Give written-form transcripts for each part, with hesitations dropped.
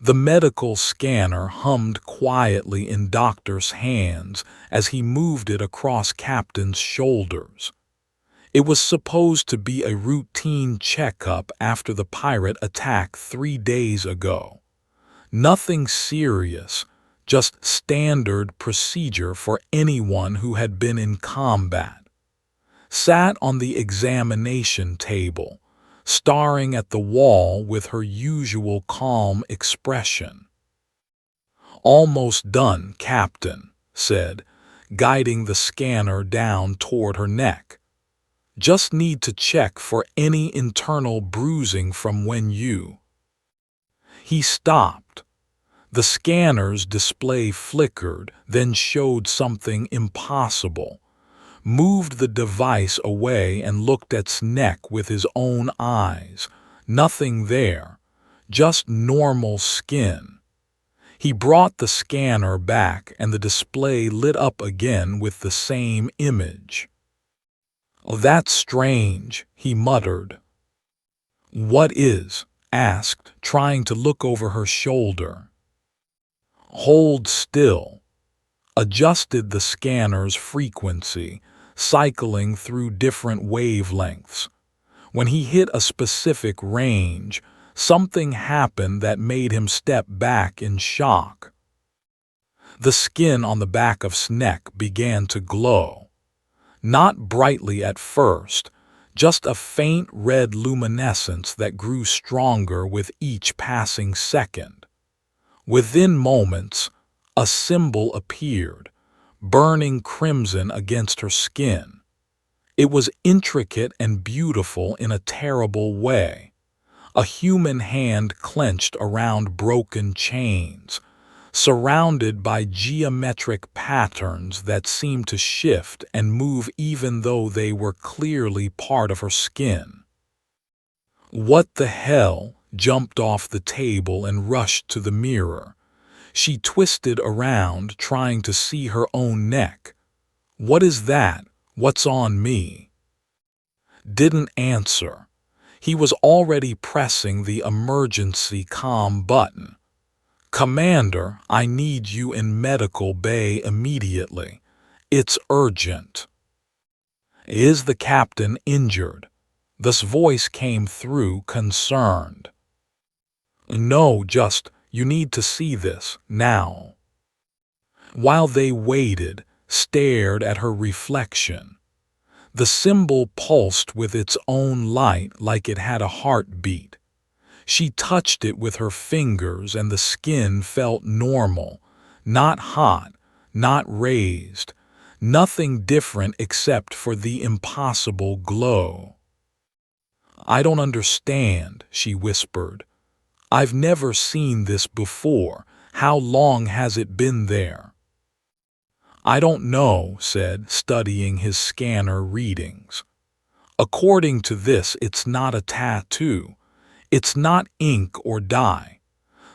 The medical scanner hummed quietly in Doctor's hands as he moved it across Captain's shoulders. It was supposed to be a routine checkup after the pirate attack 3 days ago. Nothing serious, just standard procedure for anyone who had been in combat. Sat on the examination table, staring at the wall with her usual calm expression. "Almost done, Captain," said, guiding the scanner down toward her neck. "Just need to check for any internal bruising from when you—" He stopped. The scanner's display flickered, then showed something impossible. Moved the device away and looked at its neck with his own eyes. Nothing there, just normal skin. He brought the scanner back and the display lit up again with the same image. "Oh, that's strange," he muttered. "What is?" asked, trying to look over her shoulder. "Hold still." Adjusted the scanner's frequency, cycling through different wavelengths. When he hit a specific range, something happened that made him step back in shock. The skin on the back of his neck began to glow. Not brightly at first, just a faint red luminescence that grew stronger with each passing second. Within moments, a symbol appeared, burning crimson against her skin. It was intricate and beautiful in a terrible way. A human hand clenched around broken chains, surrounded by geometric patterns that seemed to shift and move even though they were clearly part of her skin. "What the hell?" jumped off the table and rushed to the mirror. She twisted around, trying to see her own neck. "What is that? What's on me?" Didn't answer. He was already pressing the emergency comm button. "Commander, I need you in medical bay immediately. It's urgent." "Is the captain injured?" This voice came through, concerned. "No, just, you need to see this, now." While they waited, stared at her reflection. The symbol pulsed with its own light like it had a heartbeat. She touched it with her fingers and the skin felt normal, not hot, not raised, nothing different except for the impossible glow. "I don't understand," she whispered. "I've never seen this before. How long has it been there?" "I don't know," said, studying his scanner readings. "According to this, it's not a tattoo. It's not ink or dye.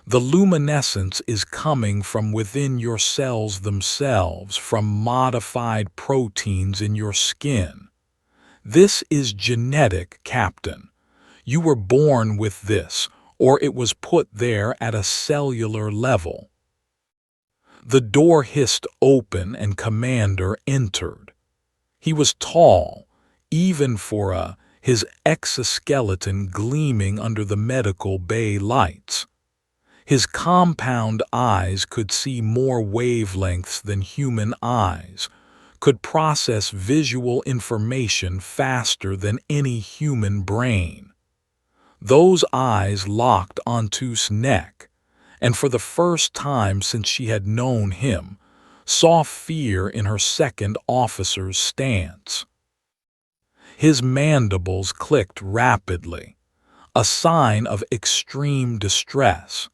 The luminescence is coming from within your cells themselves, from modified proteins in your skin. This is genetic, Captain. You were born with this, or it was put there at a cellular level." The door hissed open and Commander entered. He was tall, even for his exoskeleton gleaming under the medical bay lights. His compound eyes could see more wavelengths than human eyes, could process visual information faster than any human brain. Those eyes locked onto his neck, and for the first time since she had known him, saw fear in her second officer's stance. His mandibles clicked rapidly, a sign of extreme distress.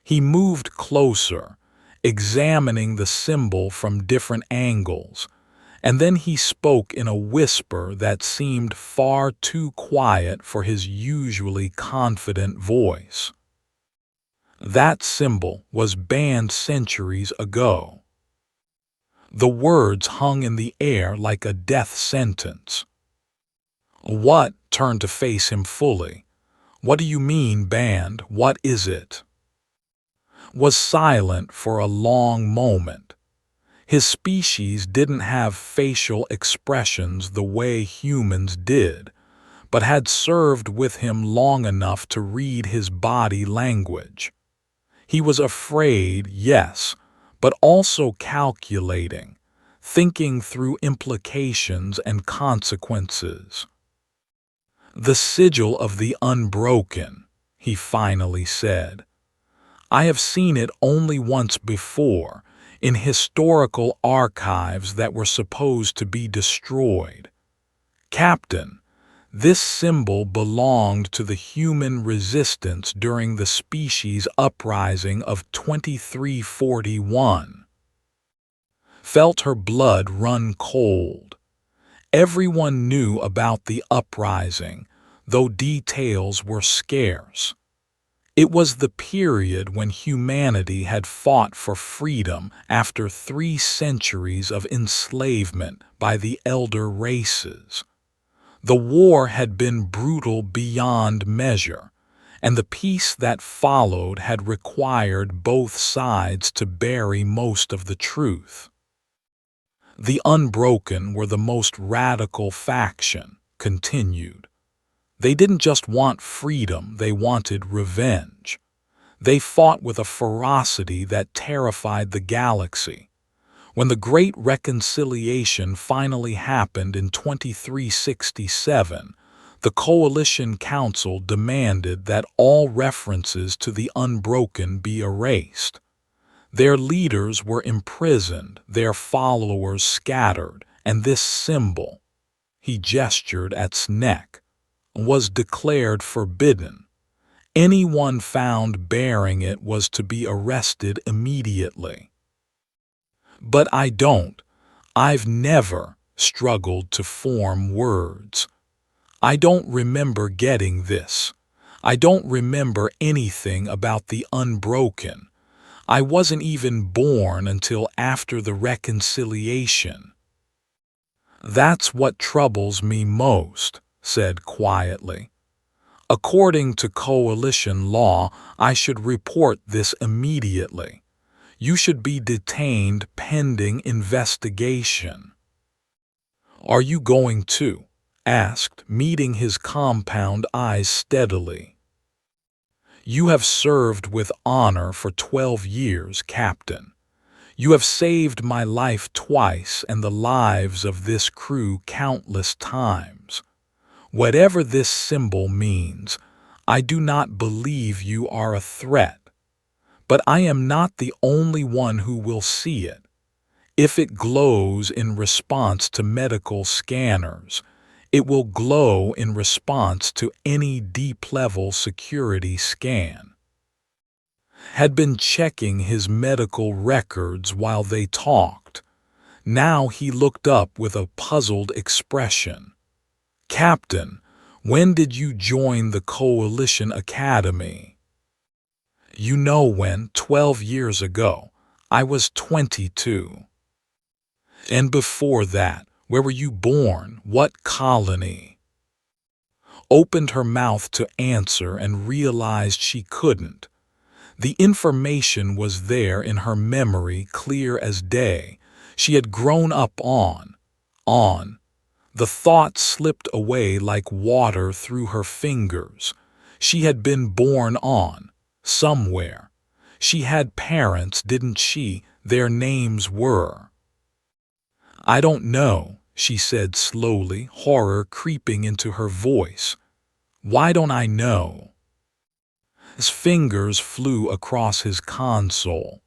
He moved closer, examining the symbol from different angles, and then he spoke in a whisper that seemed far too quiet for his usually confident voice. "That symbol was banned centuries ago." The words hung in the air like a death sentence. "What?" Turned to face him fully. "What do you mean banned? What is it?" was silent for a long moment. His species didn't have facial expressions the way humans did, but had served with him long enough to read his body language. He was afraid, yes, but also calculating, thinking through implications and consequences. "The sigil of the unbroken," he finally said. "I have seen it only once before, in historical archives that were supposed to be destroyed. Captain, this symbol belonged to the human resistance during the species uprising of 2341. Felt her blood run cold. Everyone knew about the uprising, though details were scarce. It was the period when humanity had fought for freedom after 3 centuries of enslavement by the elder races. The war had been brutal beyond measure, and the peace that followed had required both sides to bury most of the truth. The unbroken were the most radical faction, continued. They didn't just want freedom, they wanted revenge. They fought with a ferocity that terrified the galaxy. When the Great Reconciliation finally happened in 2367, the Coalition Council demanded that all references to the unbroken be erased. Their leaders were imprisoned, their followers scattered, and this symbol, he gestured at its neck, was declared forbidden. Anyone found bearing it was to be arrested immediately. But I've never struggled to form words. I don't remember getting this. I don't remember anything about the unbroken. I wasn't even born until after the reconciliation. That's what troubles me most, said quietly. According to coalition law, I should report this immediately. You should be detained pending investigation. Are you going to? Asked, meeting his compound eyes steadily. You have served with honor for 12 years, Captain. You have saved my life twice and the lives of this crew countless times. Whatever this symbol means, I do not believe you are a threat. But I am not the only one who will see it. If it glows in response to medical scanners, it will glow in response to any deep-level security scan. Had been checking his medical records while they talked. Now he looked up with a puzzled expression. Captain, when did you join the Coalition Academy? You know when, 12 years ago. I was 22. And before that, where were you born? What colony? Opened her mouth to answer and realized she couldn't. The information was there in her memory, clear as day. She had grown up on. The thought slipped away like water through her fingers. She had been born on, somewhere. She had parents, didn't she? Their names were. I don't know, she said slowly, horror creeping into her voice. Why don't I know? His fingers flew across his console.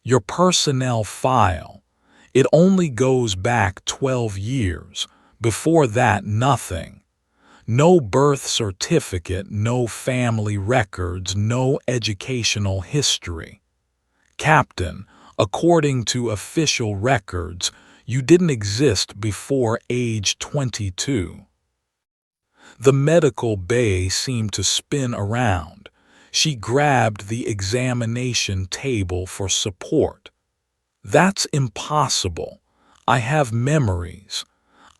Your personnel file. It only goes back 12 years. Before that, nothing. No birth certificate, no family records, no educational history. Captain, according to official records, you didn't exist before age 22. The medical bay seemed to spin around. She grabbed the examination table for support. That's impossible. I have memories.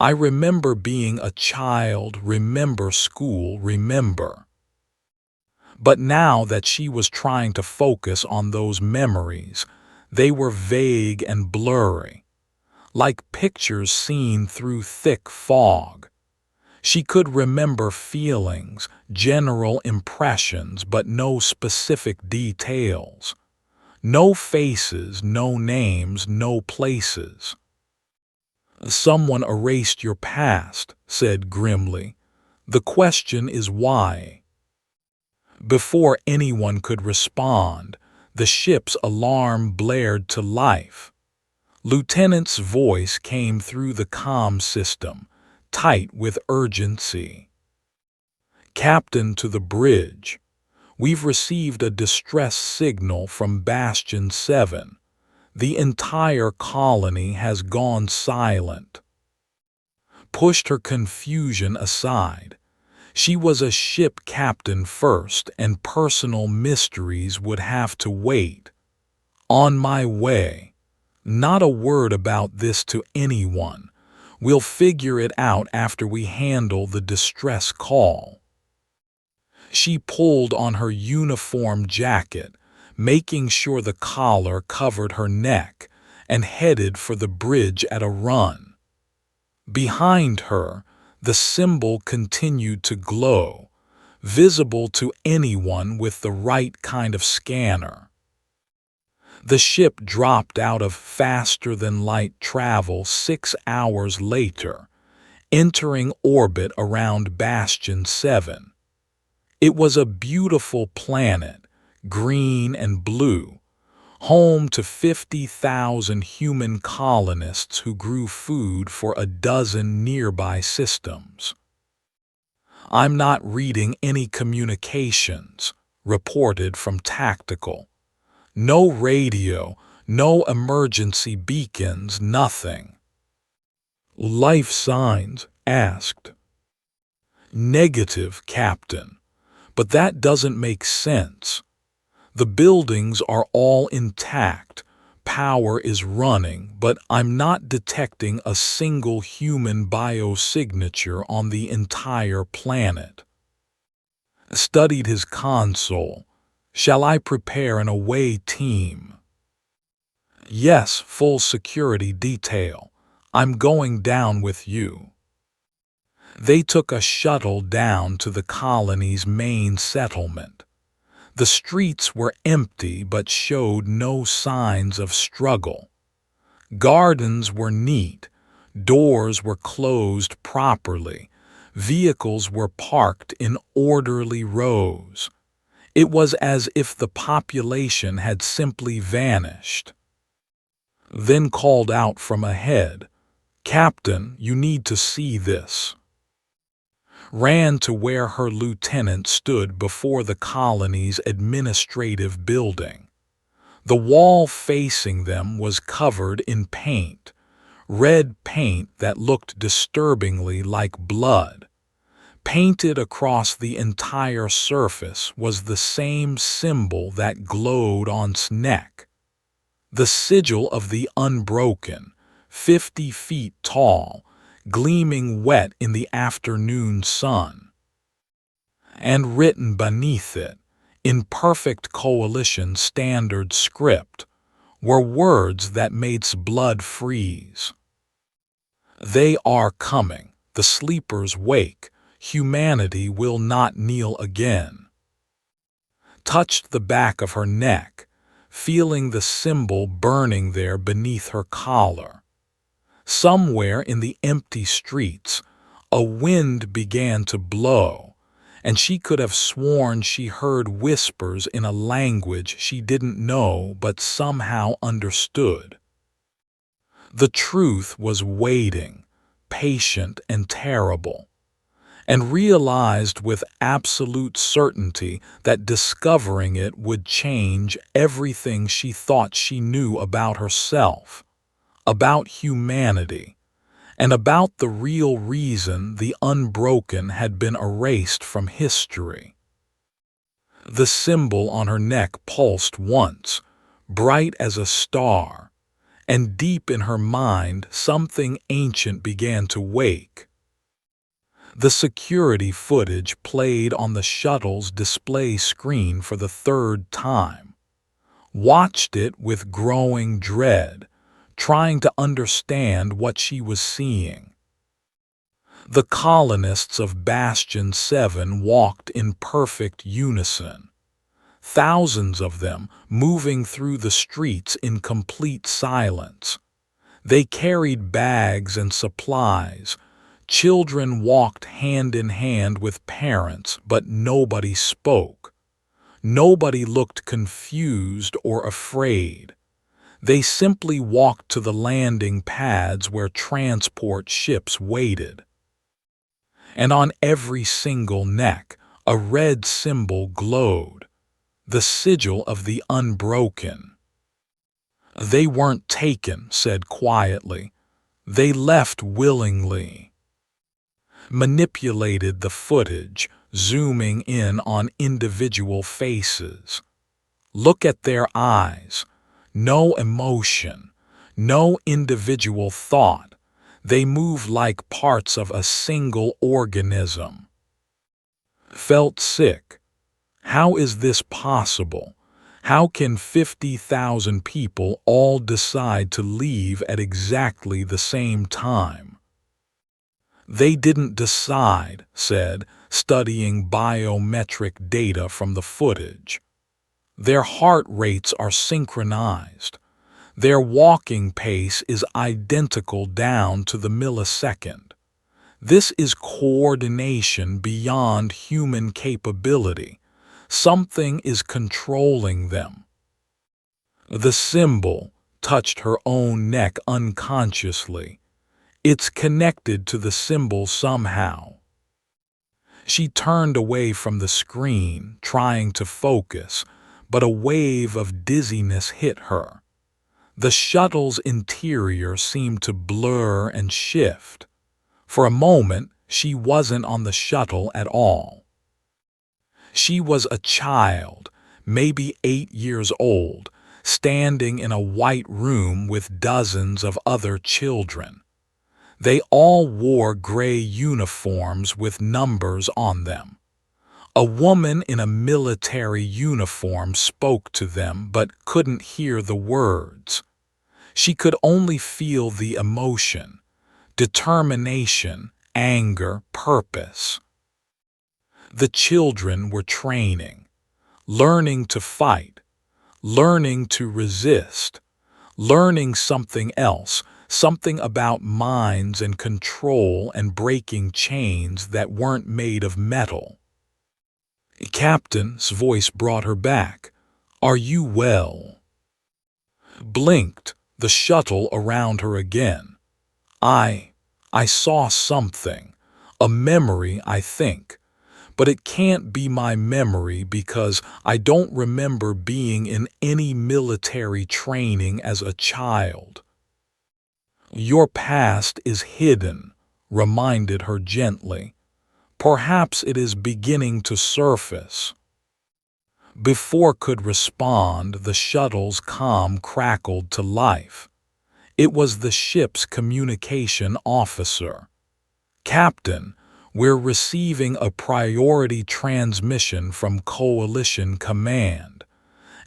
I remember being a child, remember school, remember. But now that she was trying to focus on those memories, they were vague and blurry, like pictures seen through thick fog. She could remember feelings, general impressions, but no specific details. No faces, no names, no places. "Someone erased your past," said grimly. "The question is why?" Before anyone could respond, the ship's alarm blared to life. Lieutenant's voice came through the comm system, tight with urgency. "Captain to the bridge. We've received a distress signal from Bastion 7. The entire colony has gone silent." Pushed her confusion aside. She was a ship captain first, and personal mysteries would have to wait. "On my way. Not a word about this to anyone. We'll figure it out after we handle the distress call." She pulled on her uniform jacket, making sure the collar covered her neck, and headed for the bridge at a run. Behind her, the symbol continued to glow, visible to anyone with the right kind of scanner. The ship dropped out of faster-than-light travel 6 hours later, entering orbit around Bastion 7. It was a beautiful planet, green and blue, home to 50,000 human colonists who grew food for a dozen nearby systems. "I'm not reading any communications," reported from Tactical. "No radio, no emergency beacons, nothing." "Life signs?" asked. "Negative, Captain. But that doesn't make sense. The buildings are all intact, power is running, but I'm not detecting a single human biosignature on the entire planet." Studied his console. "Shall I prepare an away team?" "Yes, full security detail. I'm going down with you." They took a shuttle down to the colony's main settlement. The streets were empty but showed no signs of struggle. Gardens were neat, doors were closed properly, vehicles were parked in orderly rows. It was as if the population had simply vanished. Then called out from ahead, "Captain, you need to see this." Ran to where her lieutenant stood before the colony's administrative building. The wall facing them was covered in paint, red paint that looked disturbingly like blood. Painted across the entire surface was the same symbol that glowed on its neck. The sigil of the Unbroken, 50 feet tall, gleaming wet in the afternoon sun. And written beneath it, in perfect coalition standard script, were words that made's blood freeze. "They are coming, the sleepers wake, humanity will not kneel again." Touched the back of her neck, feeling the symbol burning there beneath her collar. Somewhere in the empty streets, a wind began to blow, and she could have sworn she heard whispers in a language she didn't know but somehow understood. The truth was waiting, patient and terrible, and realized with absolute certainty that discovering it would change everything she thought she knew about herself, about humanity, and about the real reason the Unbroken had been erased from history. The symbol on her neck pulsed once, bright as a star, and deep in her mind something ancient began to wake. The security footage played on the shuttle's display screen for the third time. Watched it with growing dread, trying to understand what she was seeing. The colonists of Bastion 7 walked in perfect unison, thousands of them moving through the streets in complete silence. They carried bags and supplies. Children walked hand in hand with parents, but nobody spoke. Nobody looked confused or afraid. They simply walked to the landing pads where transport ships waited. And on every single neck, a red symbol glowed, the sigil of the unbroken. They weren't taken, said quietly. They left willingly. Manipulated the footage, zooming in on individual faces. Look at their eyes. No emotion, no individual thought. They move like parts of a single organism. Felt sick. How is this possible? How can 50,000 people all decide to leave at exactly the same time? They didn't decide, said, studying biometric data from the footage. Their heart rates are synchronized. Their walking pace is identical down to the millisecond. This is coordination beyond human capability. Something is controlling them. The symbol touched her own neck unconsciously. It's connected to the symbol somehow. She turned away from the screen, trying to focus, but a wave of dizziness hit her. The shuttle's interior seemed to blur and shift. For a moment, she wasn't on the shuttle at all. She was a child, maybe 8 years old, standing in a white room with dozens of other children. They all wore gray uniforms with numbers on them. A woman in a military uniform spoke to them but couldn't hear the words. She could only feel the emotion, determination, anger, purpose. The children were training, learning to fight, learning to resist, learning something else, something about minds and control and breaking chains that weren't made of metal. Captain's voice brought her back. "Are you well?" Blinked, the shuttle around her again. I saw something, a memory, I think. But it can't be my memory because I don't remember being in any military training as a child. Your past is hidden, reminded her gently. Perhaps it is beginning to surface. Before could respond, the shuttle's comm crackled to life. It was the ship's communication officer. "Captain, we're receiving a priority transmission from Coalition Command.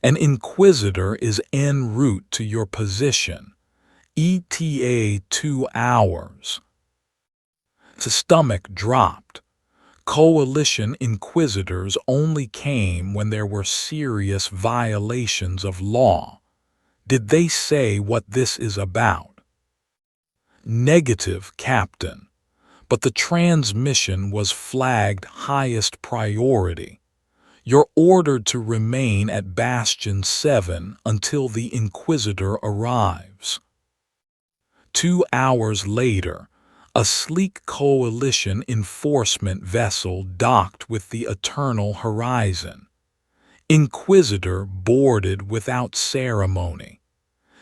An Inquisitor is en route to your position. ETA 2 hours. The stomach dropped. Coalition Inquisitors only came when there were serious violations of law. Did they say what this is about? Negative, Captain. But the transmission was flagged highest priority. You're ordered to remain at Bastion 7 until the Inquisitor arrives. 2 hours later, a sleek Coalition enforcement vessel docked with the Eternal Horizon. Inquisitor boarded without ceremony.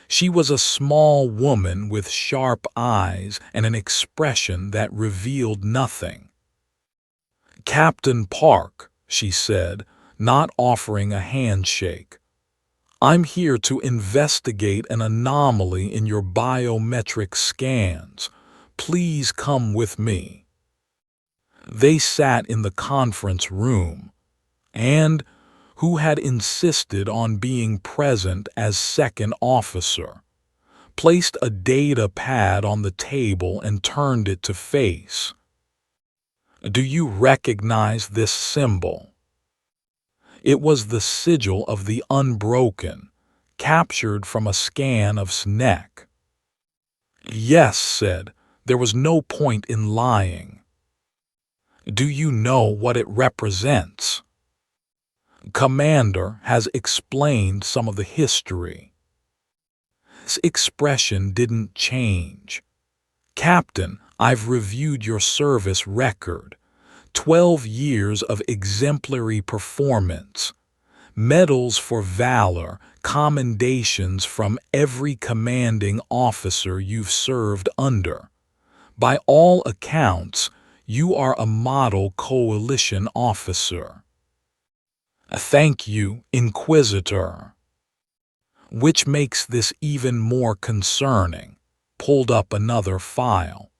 She was a small woman with sharp eyes and an expression that revealed nothing. "Captain Park," she said, not offering a handshake. "I'm here to investigate an anomaly in your biometric scans. Please come with me." They sat in the conference room, and who had insisted on being present as second officer, placed a data pad on the table and turned it to face. Do you recognize this symbol? It was the sigil of the Unbroken, captured from a scan of Sneck. Yes, said, there was no point in lying. Do you know what it represents? Commander has explained some of the history. This expression didn't change. Captain, I've reviewed your service record. 12 years of exemplary performance. Medals for valor, commendations from every commanding officer you've served under. By all accounts, you are a model coalition officer. Thank you, Inquisitor. Which makes this even more concerning. Pulled up another file.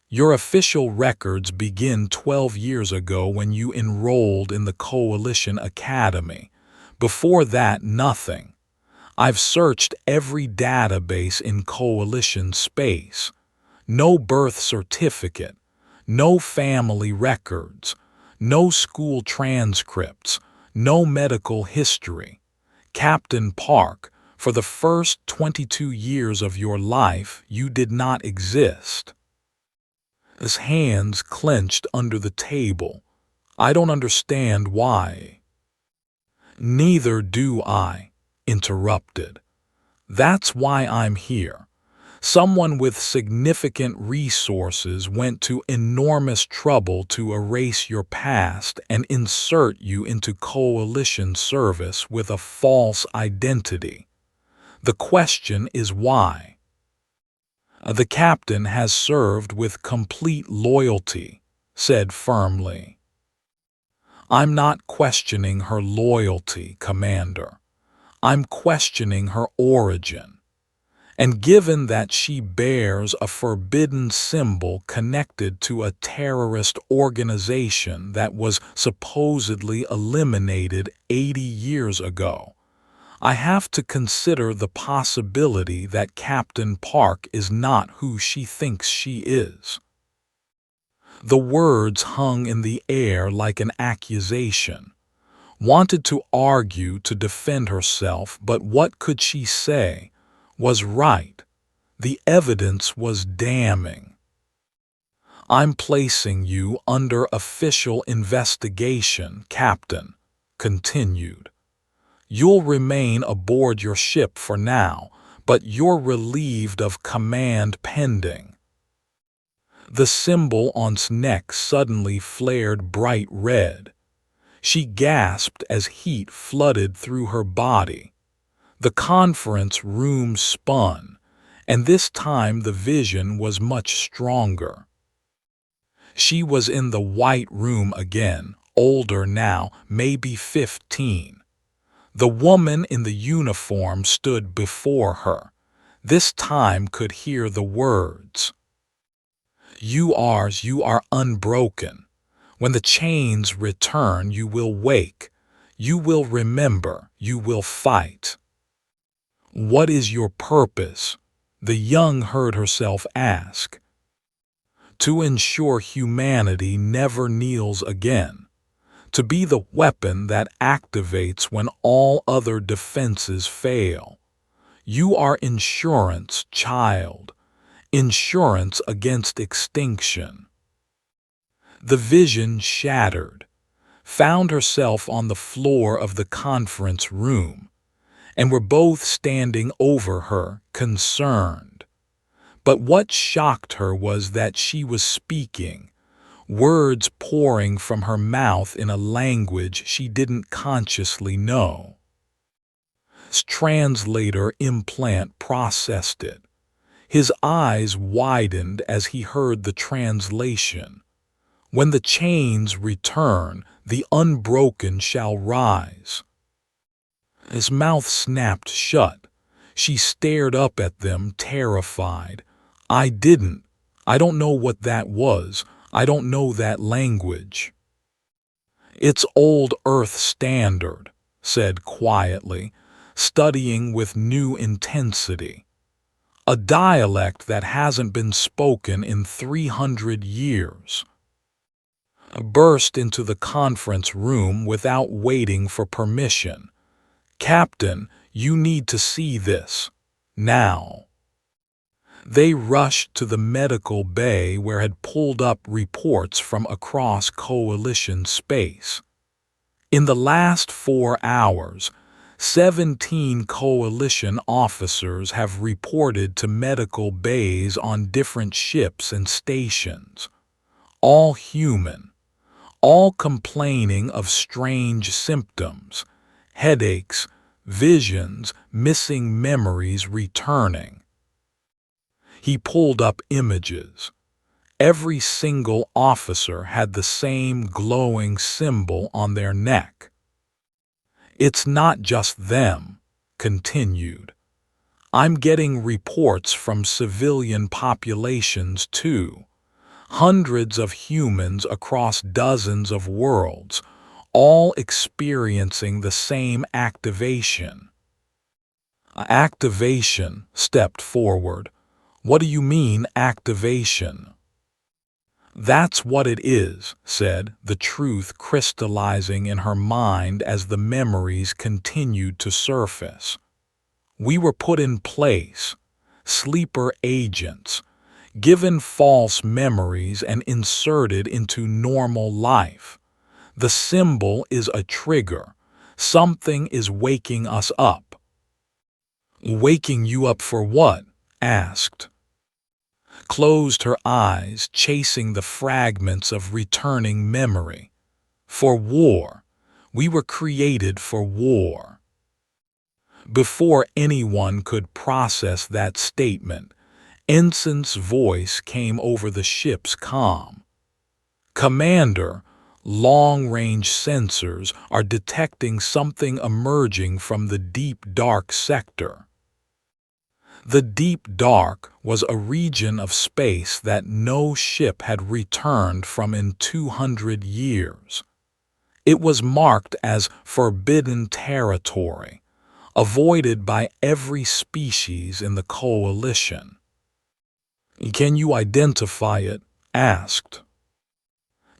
Your official records begin 12 years ago when you enrolled in the Coalition Academy. Before that, nothing. I've searched every database in Coalition space. No birth certificate, no family records, no school transcripts, no medical history. Captain Park, for the first 22 years of your life, you did not exist. His hands clenched under the table. I don't understand why. Neither do I, interrupted. That's why I'm here. Someone with significant resources went to enormous trouble to erase your past and insert you into coalition service with a false identity. The question is why. The captain has served with complete loyalty, said firmly. I'm not questioning her loyalty, Commander. I'm questioning her origin. And given that she bears a forbidden symbol connected to a terrorist organization that was supposedly eliminated 80 years ago, I have to consider the possibility that Captain Park is not who she thinks she is. The words hung in the air like an accusation. Wanted to argue to defend herself, but what could she say? Was right. The evidence was damning. I'm placing you under official investigation, Captain, continued. You'll remain aboard your ship for now, but you're relieved of command pending. The symbol on S's neck suddenly flared bright red. She gasped as heat flooded through her body. The conference room spun, and this time the vision was much stronger. She was in the White Room again, older now, maybe 15. The woman in the uniform stood before her. This time could hear the words. You are unbroken. When the chains return, you will wake. You will remember. You will fight. What is your purpose? The young heard herself ask. To ensure humanity never kneels again. To be the weapon that activates when all other defenses fail. You are insurance, child. Insurance against extinction. The vision shattered, found herself on the floor of the conference room, and were both standing over her, concerned. But what shocked her was that she was speaking, words pouring from her mouth in a language she didn't consciously know. His translator implant processed it. His eyes widened as he heard the translation. When the chains return, the unbroken shall rise. His mouth snapped shut. She stared up at them, terrified. I don't know what that was. I don't know that language. It's old Earth Standard, said quietly, studying with new intensity. A dialect that hasn't been spoken in 300 years. Burst into the conference room without waiting for permission. Captain, you need to see this. Now. They rushed to the medical bay where had pulled up reports from across Coalition space. In the last 4 hours, 17 Coalition officers have reported to medical bays on different ships and stations. All human, all complaining of strange symptoms, headaches, visions, missing memories returning. He pulled up images. Every single officer had the same glowing symbol on their neck. It's not just them, continued. I'm getting reports from civilian populations too. Hundreds of humans across dozens of worlds, all experiencing the same activation. Activation stepped forward. What do you mean, activation? That's what it is, said, the truth crystallizing in her mind as the memories continued to surface. We were put in place, sleeper agents, given false memories and inserted into normal life. The symbol is a trigger. Something is waking us up. Waking you up for what? Asked. Closed her eyes, chasing the fragments of returning memory. For war. We were created for war. Before anyone could process that statement, Ensign's voice came over the ship's comm. Commander, long-range sensors are detecting something emerging from the deep dark sector. The deep dark was a region of space that no ship had returned from in 200 years. It was marked as forbidden territory, avoided by every species in the coalition. Can you identify it? Asked.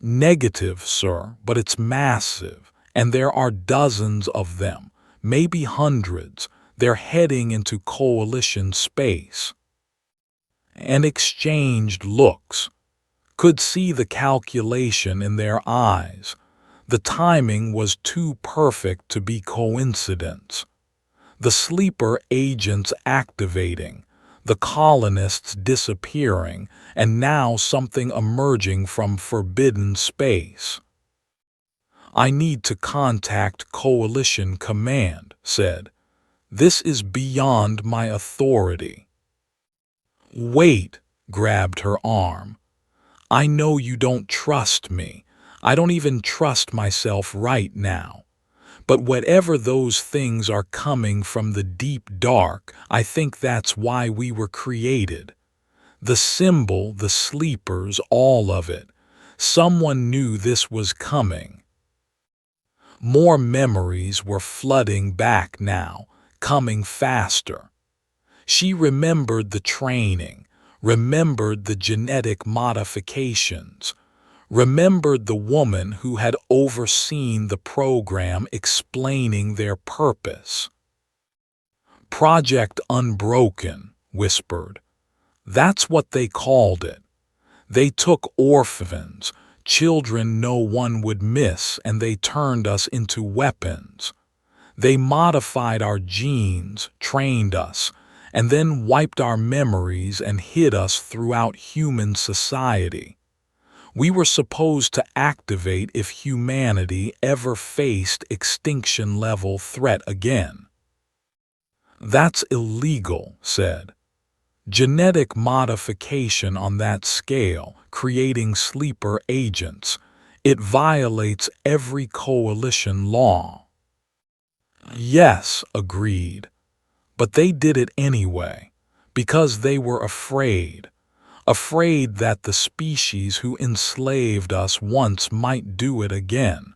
Negative, sir, but it's massive, and there are dozens of them, maybe hundreds. They're heading into coalition space. And exchanged looks. Could see the calculation in their eyes. The timing was too perfect to be coincidence. The sleeper agents activating, the colonists disappearing, and now something emerging from forbidden space. I need to contact Coalition Command, said. This is beyond my authority. Wait, grabbed her arm. I know you don't trust me. I don't even trust myself right now. But whatever those things are coming from the deep dark, I think that's why we were created. The symbol, the sleepers, all of it. Someone knew this was coming. More memories were flooding back now, coming faster. She remembered the training, remembered the genetic modifications, remembered the woman who had overseen the program explaining their purpose. Project Unbroken, whispered. That's what they called it. They took orphans, children no one would miss, and they turned us into weapons. They modified our genes, trained us, and then wiped our memories and hid us throughout human society. We were supposed to activate if humanity ever faced extinction-level threat again. That's illegal, said. Genetic modification on that scale, creating sleeper agents, it violates every coalition law. Yes, agreed. But they did it anyway, because they were afraid. afraid that the species who enslaved us once might do it again,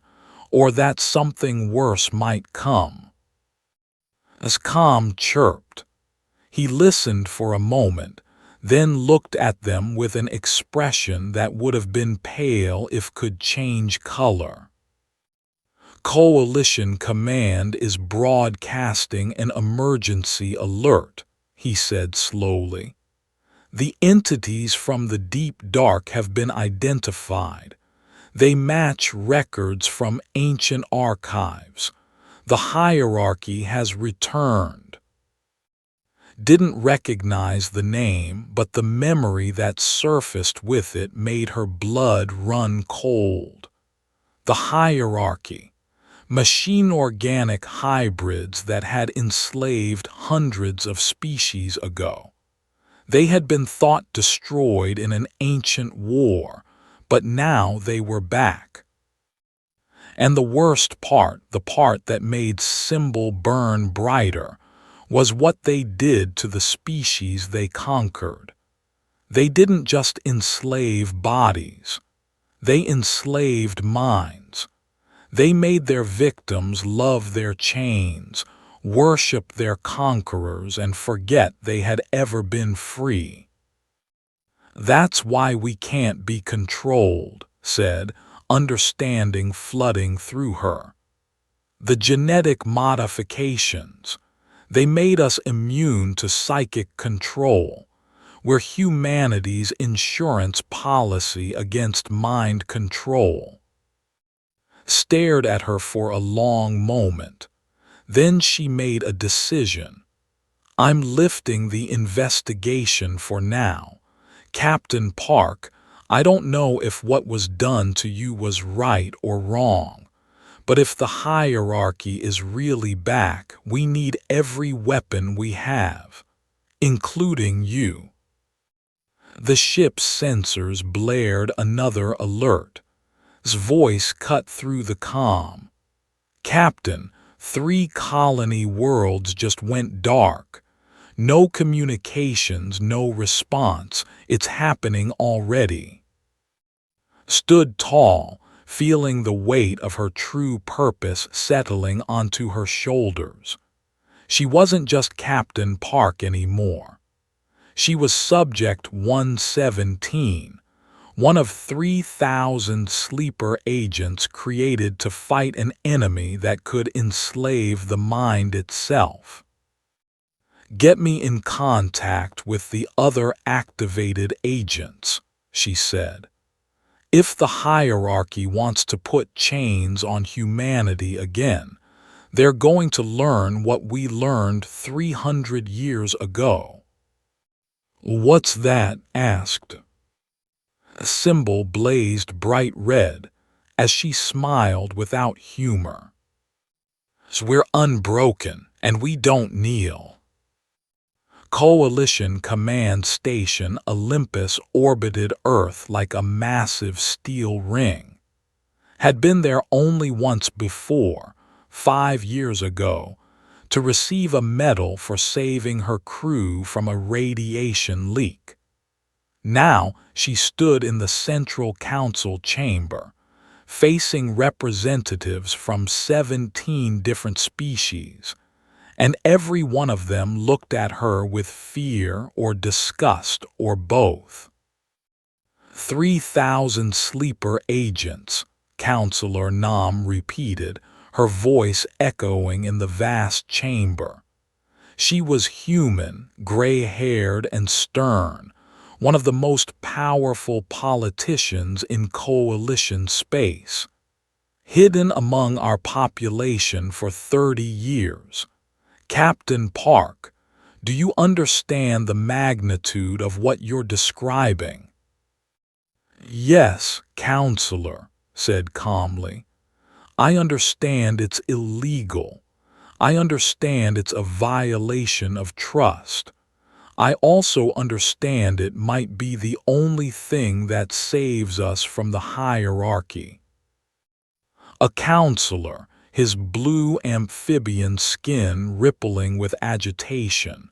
or that something worse might come. As Calm chirped, he listened for a moment, then looked at them with an expression that would have been pale if could change color. Coalition Command is broadcasting an emergency alert, he said slowly. The entities from the deep dark have been identified. They match records from ancient archives. The hierarchy has returned. Didn't recognize the name, but the memory that surfaced with it made her blood run cold. The hierarchy. Machine-organic hybrids that had enslaved hundreds of species ago. They had been thought destroyed in an ancient war, but now they were back. And the worst part, the part that made Symbol burn brighter, was what they did to the species they conquered. They didn't just enslave bodies. They enslaved minds. They made their victims love their chains, worship their conquerors, and forget they had ever been free. That's why we can't be controlled, said, understanding flooding through her. The genetic modifications. They made us immune to psychic control. We're humanity's insurance policy against mind control. Stared at her for a long moment. Then she made a decision. I'm lifting the investigation for now. Captain Park, I don't know if what was done to you was right or wrong, but if the hierarchy is really back, we need every weapon we have, including you. The ship's sensors blared another alert. His voice cut through the calm. Captain, 3 colony worlds just went dark. No communications, no response. It's happening already. Stood tall, feeling the weight of her true purpose settling onto her shoulders. She wasn't just Captain Park anymore. She was Subject 117, one of 3,000 sleeper agents created to fight an enemy that could enslave the mind itself. Get me in contact with the other activated agents, she said. If the hierarchy wants to put chains on humanity again, they're going to learn what we learned 300 years ago. What's that? Asked. A symbol blazed bright red as she smiled without humor. We're unbroken, and we don't kneel. Coalition Command Station Olympus orbited Earth like a massive steel ring. Had been there only once before, 5 years ago, to receive a medal for saving her crew from a radiation leak. Now she stood in the Central Council chamber, facing representatives from 17 different species, and every one of them looked at her with fear or disgust or both. 3,000 sleeper agents, Counselor Nam repeated, her voice echoing in the vast chamber. She was human, gray-haired and stern, one of the most powerful politicians in coalition space. Hidden among our population for 30 years. Captain Park, do you understand the magnitude of what you're describing? Yes, Counselor, said calmly. I understand it's illegal. I understand it's a violation of trust. I also understand it might be the only thing that saves us from the hierarchy. A counselor, his blue amphibian skin rippling with agitation,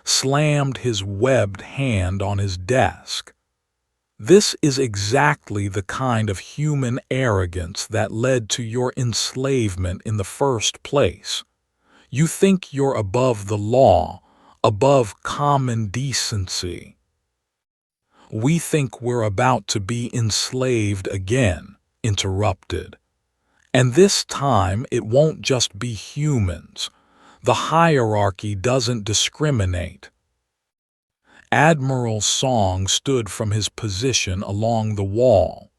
slammed his webbed hand on his desk. This is exactly the kind of human arrogance that led to your enslavement in the first place. You think you're above the law, above common decency. We think we're about to be enslaved again, interrupted. And this time it won't just be humans. The hierarchy doesn't discriminate. Admiral Song stood from his position along the wall.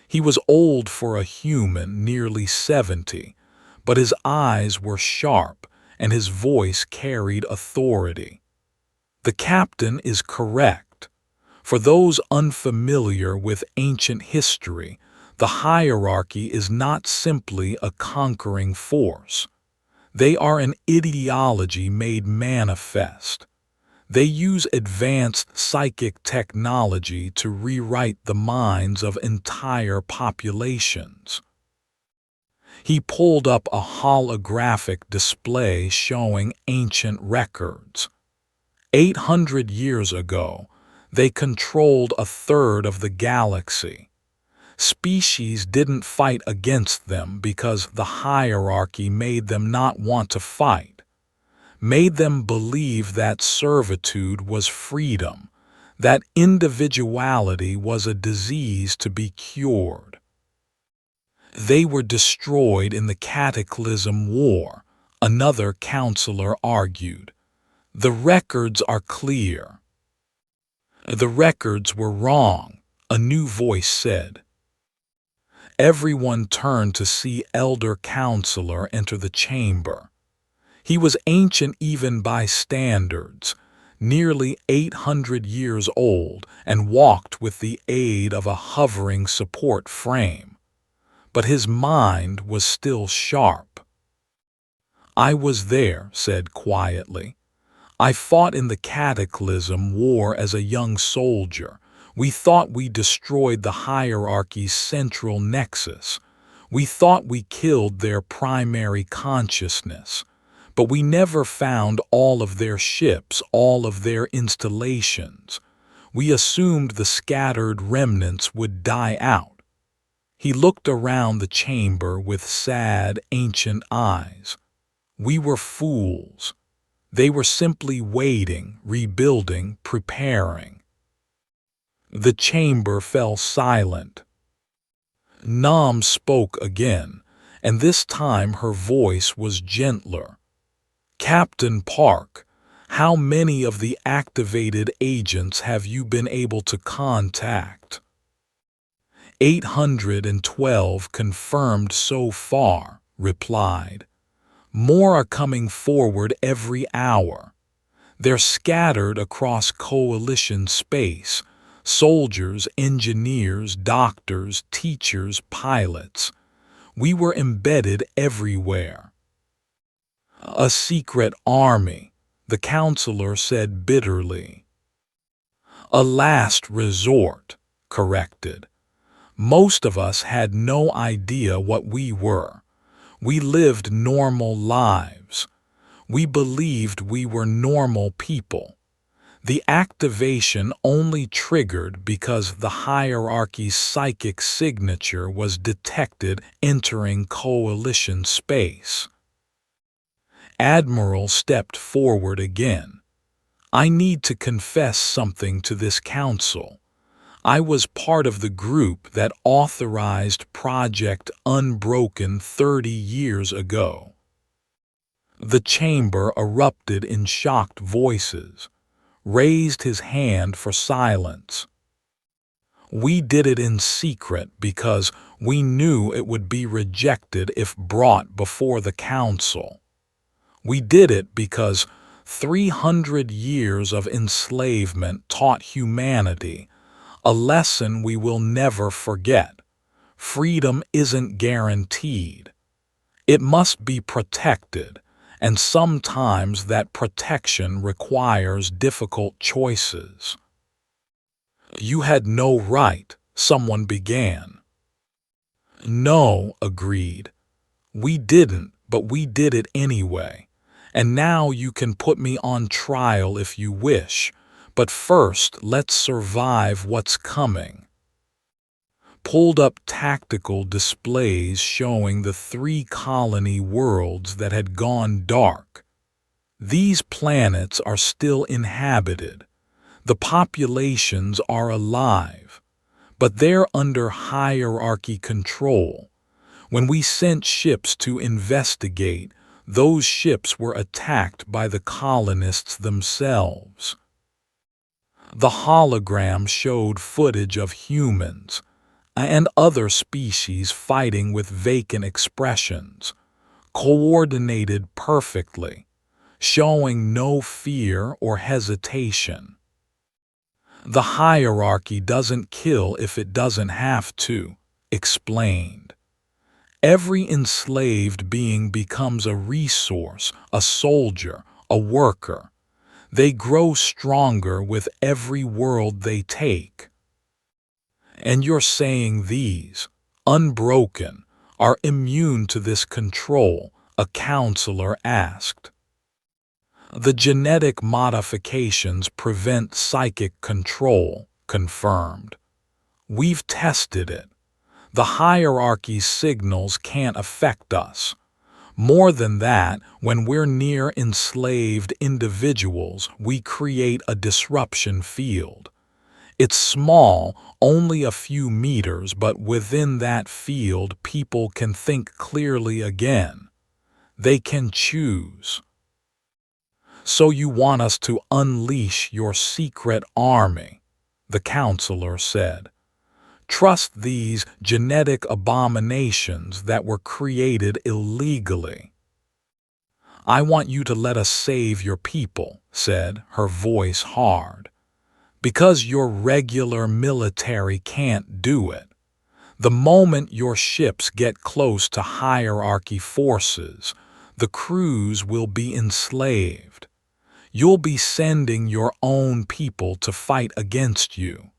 He was old for a human, nearly 70, but his eyes were sharp and his voice carried authority. The captain is correct. For those unfamiliar with ancient history, the hierarchy is not simply a conquering force. They are an ideology made manifest. They use advanced psychic technology to rewrite the minds of entire populations. He pulled up a holographic display showing ancient records. 800 years ago, they controlled a third of the galaxy. Species didn't fight against them because the hierarchy made them not want to fight, made them believe that servitude was freedom, that individuality was a disease to be cured. They were destroyed in the Cataclysm War, another counselor argued. The records are clear. The records were wrong, a new voice said. Everyone turned to see Elder Counselor enter the chamber. He was ancient even by standards, nearly 800 years old, and walked with the aid of a hovering support frame. But his mind was still sharp. I was there, said quietly. I fought in the Cataclysm War as a young soldier. We thought we destroyed the hierarchy's central nexus. We thought we killed their primary consciousness. But we never found all of their ships, all of their installations. We assumed the scattered remnants would die out. He looked around the chamber with sad, ancient eyes. We were fools. They were simply waiting, rebuilding, preparing. The chamber fell silent. Nam spoke again, and this time her voice was gentler. Captain Park, how many of the activated agents have you been able to contact? 812 confirmed so far, replied. More are coming forward every hour. They're scattered across coalition space, soldiers, engineers, doctors, teachers, pilots. We were embedded everywhere. A secret army, the counselor said bitterly. A last resort, corrected. Most of us had no idea what we were. We lived normal lives. We believed we were normal people. The activation only triggered because the hierarchy's psychic signature was detected entering coalition space. Admiral stepped forward again. I need to confess something to this council. I was part of the group that authorized Project Unbroken 30 years ago. The chamber erupted in shocked voices, raised his hand for silence. We did it in secret because we knew it would be rejected if brought before the council. We did it because 300 years of enslavement taught humanity a lesson we will never forget. Freedom isn't guaranteed. It must be protected, and sometimes that protection requires difficult choices. You had no right, someone began. No, agreed. We didn't, but we did it anyway. And now you can put me on trial if you wish, But first, let's survive what's coming. Pulled up tactical displays showing the 3 colony worlds that had gone dark. These planets are still inhabited. The populations are alive, but they're under hierarchy control. When we sent ships to investigate, those ships were attacked by the colonists themselves. The hologram showed footage of humans and other species fighting with vacant expressions, coordinated perfectly, showing no fear or hesitation. The hierarchy doesn't kill if it doesn't have to, explained. Every enslaved being becomes a resource, a soldier, a worker. They grow stronger with every world they take. And you're saying these, unbroken, are immune to this control, a counselor asked. The genetic modifications prevent psychic control, confirmed. We've tested it. The hierarchy's signals can't affect us. More than that, when we're near enslaved individuals, we create a disruption field. It's small, only a few meters, but within that field people can think clearly again. They can choose. So you want us to unleash your secret army, the counselor said. Trust these genetic abominations that were created illegally. I want you to let us save your people, said, her voice hard. Because your regular military can't do it. The moment your ships get close to hierarchy forces, the crews will be enslaved. You'll be sending your own people to fight against you.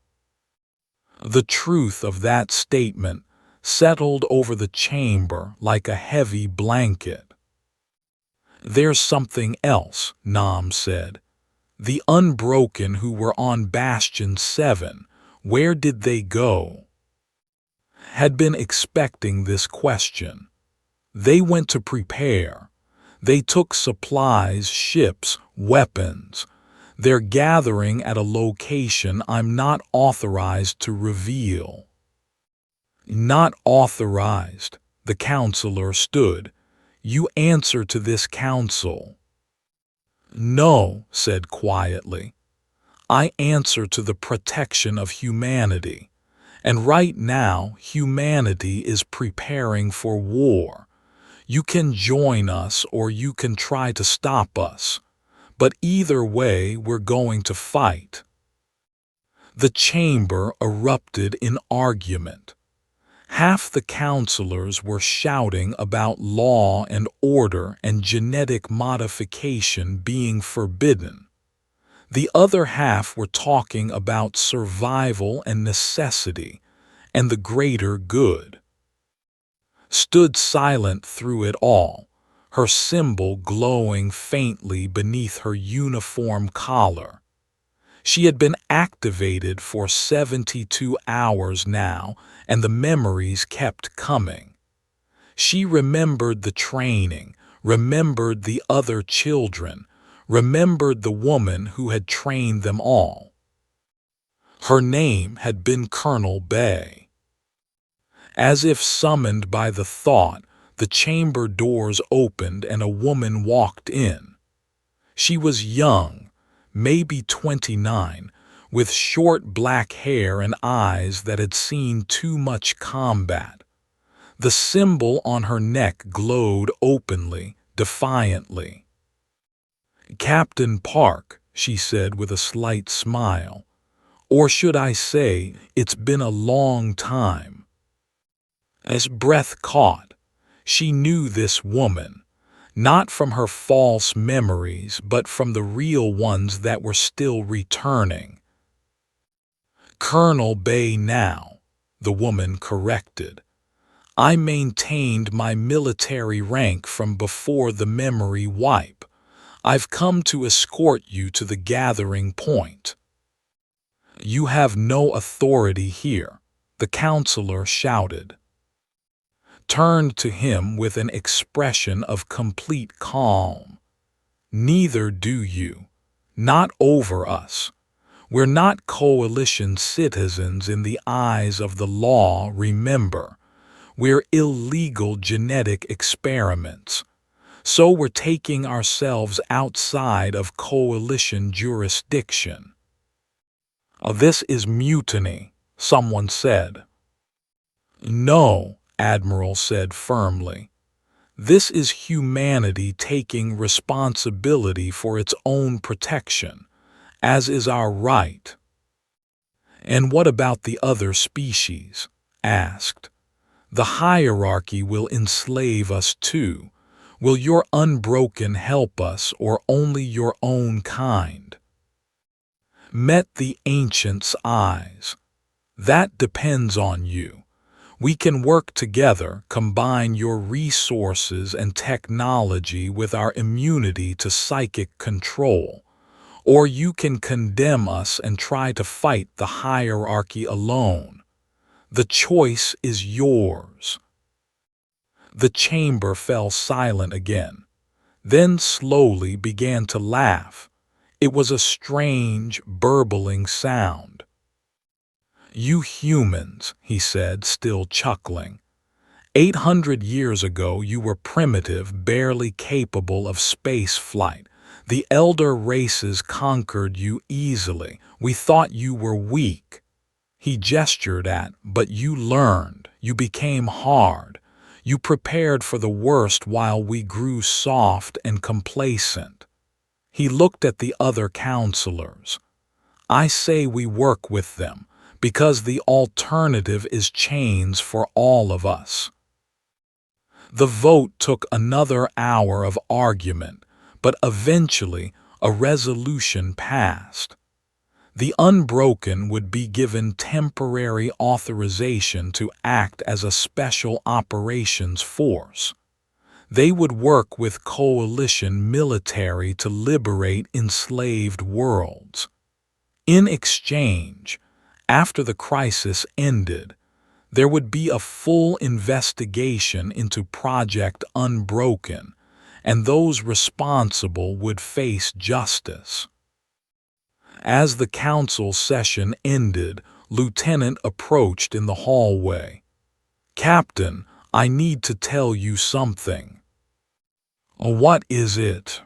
The truth of that statement settled over the chamber like a heavy blanket. There's something else, Nam said. The Unbroken who were on Bastion 7, where did they go? Had been expecting this question. They went to prepare. They took supplies, ships, weapons. They're gathering at a location I'm not authorized to reveal. Not authorized, the counselor stood. You answer to this council. No, said quietly. I answer to the protection of humanity. And right now, humanity is preparing for war. You can join us or you can try to stop us. But either way, we're going to fight. The chamber erupted in argument. Half the counselors were shouting about law and order and genetic modification being forbidden. The other half were talking about survival and necessity and the greater good. Stood silent through it all, her symbol glowing faintly beneath her uniform collar. She had been activated for 72 hours now, and the memories kept coming. She remembered the training, remembered the other children, remembered the woman who had trained them all. Her name had been Colonel Bay. As if summoned by the thought, the chamber doors opened and a woman walked in. She was young, maybe 29, with short black hair and eyes that had seen too much combat. The symbol on her neck glowed openly, defiantly. Captain Park, she said with a slight smile. Or should I say, it's been a long time. As breath caught, she knew this woman, not from her false memories, but from the real ones that were still returning. Colonel Bay now, the woman corrected. I maintained my military rank from before the memory wipe. I've come to escort you to the gathering point. You have no authority here, the counselor shouted. Turned to him with an expression of complete calm. Neither do you. Not over us. We're not coalition citizens in the eyes of the law, remember. We're illegal genetic experiments. So we're taking ourselves outside of coalition jurisdiction. This is mutiny, someone said. No, Admiral said firmly. This is humanity taking responsibility for its own protection, as is our right. And what about the other species? Asked. The hierarchy will enslave us too. Will your unbroken help us or only your own kind? Met the ancient's eyes. That depends on you. We can work together, combine your resources and technology with our immunity to psychic control. Or you can condemn us and try to fight the hierarchy alone. The choice is yours. The chamber fell silent again, then slowly began to laugh. It was a strange, burbling sound. You humans, he said, still chuckling. 800 years ago you were primitive, barely capable of space flight. The elder races conquered you easily. We thought you were weak. He gestured at, but you learned. You became hard. You prepared for the worst while we grew soft and complacent. He looked at the other counselors. I say we work with them, because the alternative is chains for all of us. The vote took another hour of argument, but eventually a resolution passed. The Unbroken would be given temporary authorization to act as a special operations force. They would work with coalition military to liberate enslaved worlds. In exchange, after the crisis ended, there would be a full investigation into Project Unbroken, and those responsible would face justice. As the council session ended, Lieutenant approached in the hallway. Captain, I need to tell you something. What is it?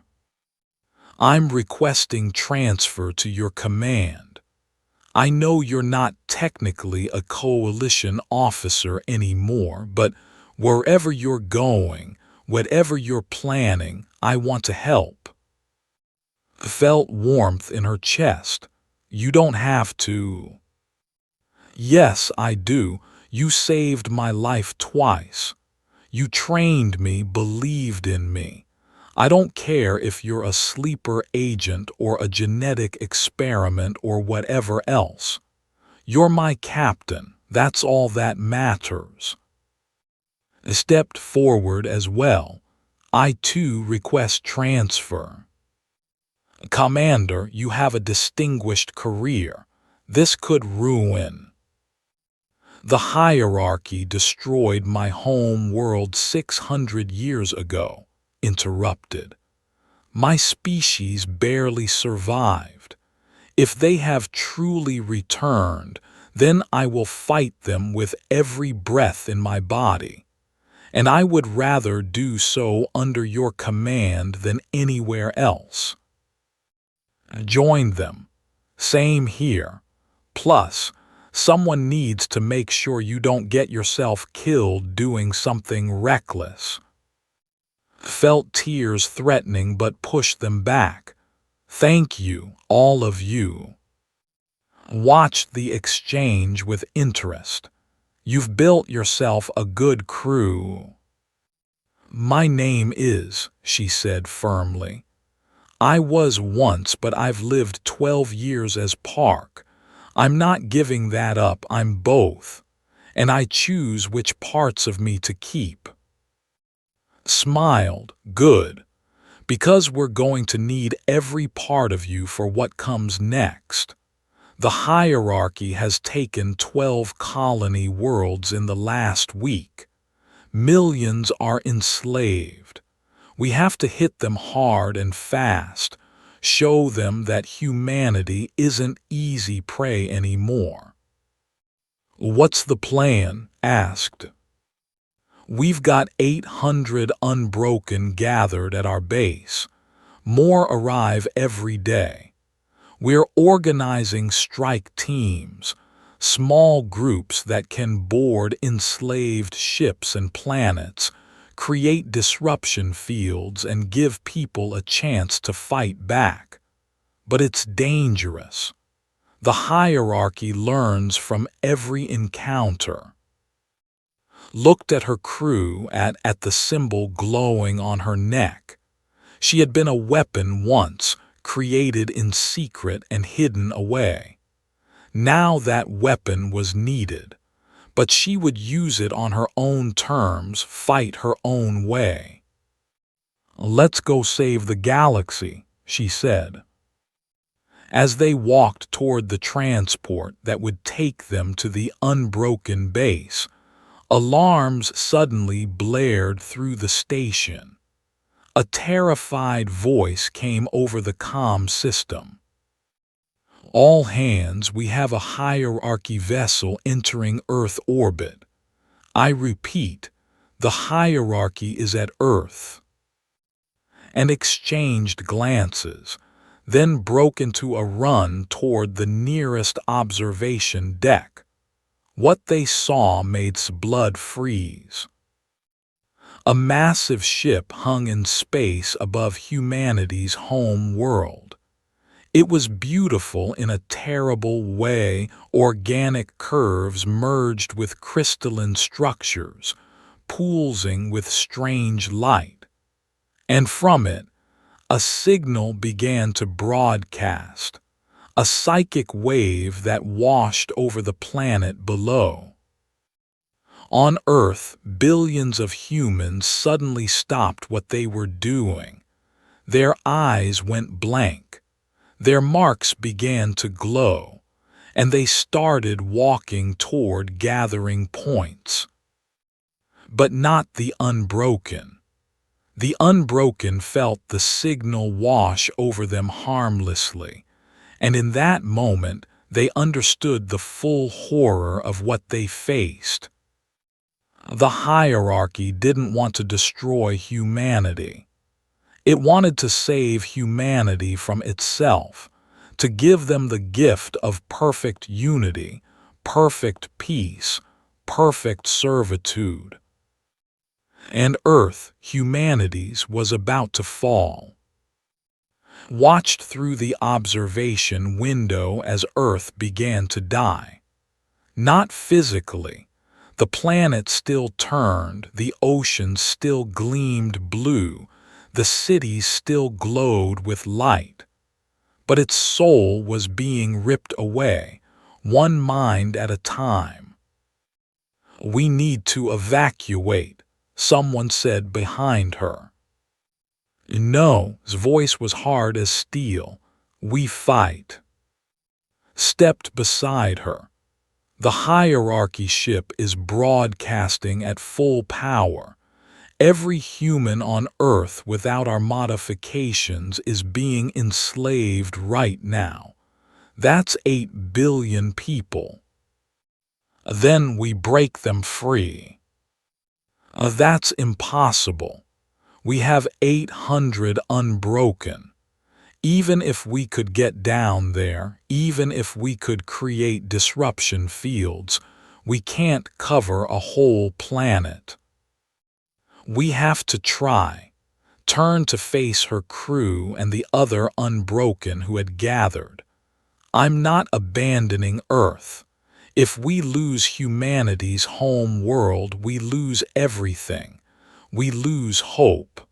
I'm requesting transfer to your command. I know you're not technically a coalition officer anymore, but wherever you're going, whatever you're planning, I want to help. Felt warmth in her chest. You don't have to. Yes, I do. You saved my life twice. You trained me, believed in me. I don't care if you're a sleeper agent or a genetic experiment or whatever else. You're my captain. That's all that matters. I stepped forward as well. I too request transfer. Commander, you have a distinguished career. This could ruin. The hierarchy destroyed my home world 600 years ago, interrupted. My species barely survived. If they have truly returned, then I will fight them with every breath in my body. And I would rather do so under your command than anywhere else. Join them. Same here. Plus, someone needs to make sure you don't get yourself killed doing something reckless. Felt tears threatening but pushed them back. Thank you, all of you. Watched the exchange with interest. You've built yourself a good crew. My name is, she said firmly. I was once, but I've lived 12 years as Park. I'm not giving that up, I'm both. And I choose which parts of me to keep. Smiled, good. Because we're going to need every part of you for what comes next. The hierarchy has taken 12 colony worlds in the last week. Millions are enslaved. We have to hit them hard and fast, show them that humanity isn't easy prey anymore." "What's the plan?" asked. "We've got 800 unbroken gathered at our base. More arrive every day. We're organizing strike teams, small groups that can board enslaved ships and planets, create disruption fields, and give people a chance to fight back. But it's dangerous. The hierarchy learns from every encounter." Looked at her crew, at the symbol glowing on her neck. She had been a weapon once, created in secret and hidden away. Now that weapon was needed, but she would use it on her own terms, fight her own way. "Let's go save the galaxy," she said. As they walked toward the transport that would take them to the unbroken base, alarms suddenly blared through the station. A terrified voice came over the comm system. "All hands, we have a hierarchy vessel entering Earth orbit. I repeat, the hierarchy is at Earth." And exchanged glances, then broke into a run toward the nearest observation deck. What they saw made blood freeze. A massive ship hung in space above humanity's home world. It was beautiful in a terrible way, organic curves merged with crystalline structures, pulsing with strange light. And from it, a signal began to broadcast, a psychic wave that washed over the planet below. On Earth, billions of humans suddenly stopped what they were doing. Their eyes went blank. Their marks began to glow, and they started walking toward gathering points. But not the unbroken. The unbroken felt the signal wash over them harmlessly, and in that moment they understood the full horror of what they faced. The hierarchy didn't want to destroy humanity. It wanted to save humanity from itself, to give them the gift of perfect unity, perfect peace, perfect servitude. And Earth, humanity's, was about to fall. Watched through the observation window as Earth began to die. Not physically. The planet still turned, the oceans still gleamed blue, the cities still glowed with light. But its soul was being ripped away, one mind at a time. "We need to evacuate," someone said behind her. "No,"'s voice was hard as steel. "We fight." Stepped beside her. "The hierarchy ship is broadcasting at full power. Every human on Earth without our modifications is being enslaved right now. That's 8 billion people. Then we break them free." "That's impossible. We have 800 unbroken. Even if we could get down there, even if we could create disruption fields, we can't cover a whole planet." "We have to try." Turned to face her crew and the other unbroken who had gathered. "I'm not abandoning Earth. If we lose humanity's home world, we lose everything. We lose hope."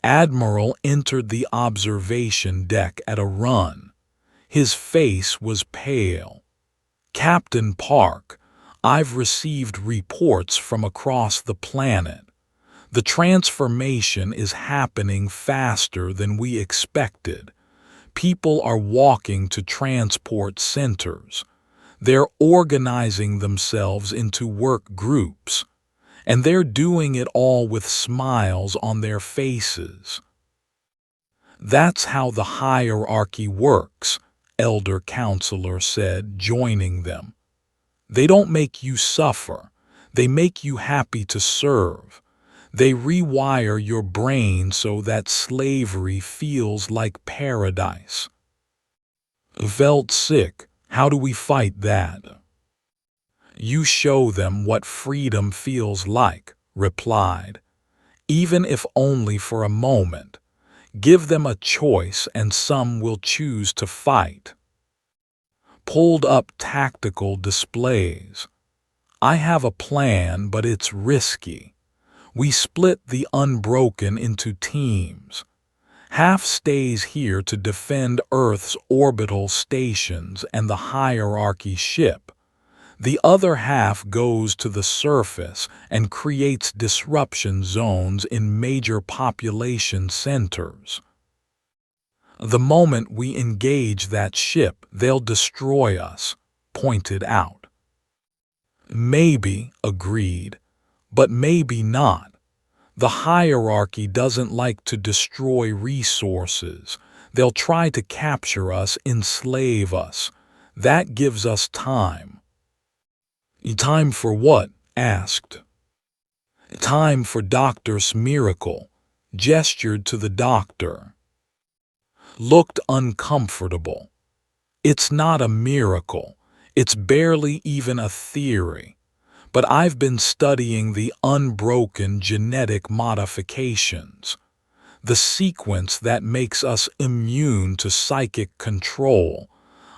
Admiral entered the observation deck at a run. His face was pale. "Captain Park, I've received reports from across the planet. The transformation is happening faster than we expected. People are walking to transport centers. They're organizing themselves into work groups, and they're doing it all with smiles on their faces. That's how the hierarchy works, Elder Counselor said, joining them. They don't make you suffer. They make you happy to serve. They rewire your brain so that slavery feels like paradise. Felt sick. How do we fight that? You show them what freedom feels like, replied. Even if only for a moment. Give them a choice and some will choose to fight. Pulled up tactical displays. I have a plan, but it's risky. We split the Unbroken into teams. Half stays here to defend Earth's orbital stations and the hierarchy ship. The other half goes to the surface and creates disruption zones in major population centers. The moment we engage that ship, they'll destroy us, pointed out. Maybe, agreed, but maybe not. The hierarchy doesn't like to destroy resources. They'll try to capture us, enslave us. That gives us time. Time for what? Asked. Time for Dr. Miracle, gestured to the doctor. Looked uncomfortable. It's not a miracle. It's barely even a theory. But I've been studying the unbroken genetic modifications, the sequence that makes us immune to psychic control.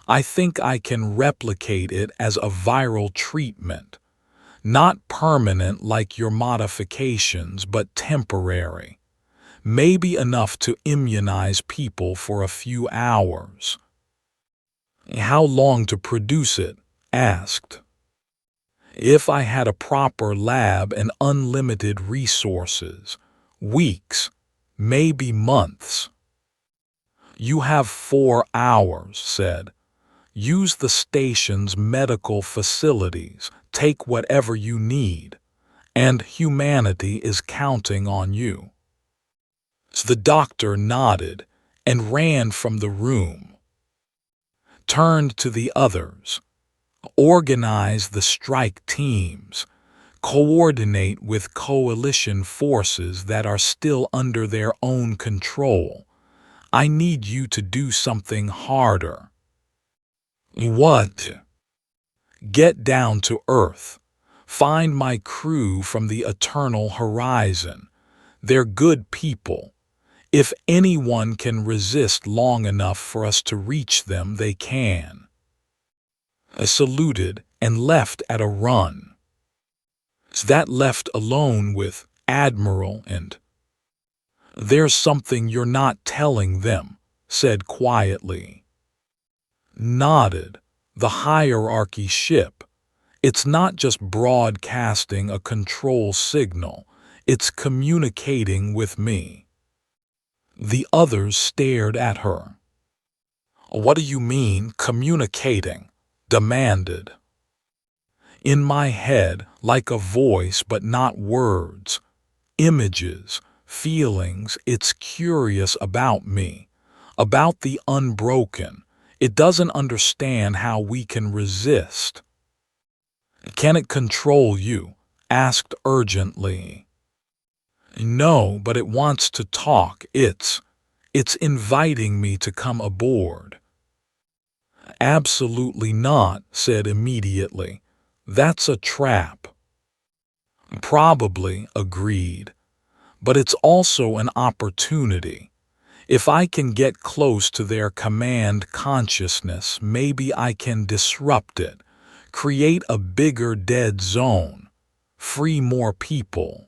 I think I can replicate it as a viral treatment. Not permanent like your modifications, but temporary. Maybe enough to immunize people for a few hours. How long to produce it? Asked. If I had a proper lab and unlimited resources, weeks, maybe months. You have 4 hours, said. Use the station's medical facilities, take whatever you need, and humanity is counting on you. The doctor nodded and ran from the room. Turned to the others. Organize the strike teams. Coordinate with coalition forces that are still under their own control. I need you to do something harder. What? Get down to Earth. Find my crew from the eternal horizon. They're good people. If anyone can resist long enough for us to reach them, they can. I saluted and left at a run. That left alone with Admiral and "There's something you're not telling them," said quietly. Nodded. The hierarchy ship. It's not just broadcasting a control signal. It's communicating with me. The others stared at her. What do you mean, communicating? Demanded. In my head, like a voice but not words. Images, feelings. It's curious about me, about the unbroken. It doesn't understand how we can resist. Can it control you? Asked urgently. No, but it wants to talk. It's inviting me to come aboard. Absolutely not, said immediately. That's a trap. Probably, agreed. But it's also an opportunity. If I can get close to their command consciousness, maybe I can disrupt it, create a bigger dead zone, free more people.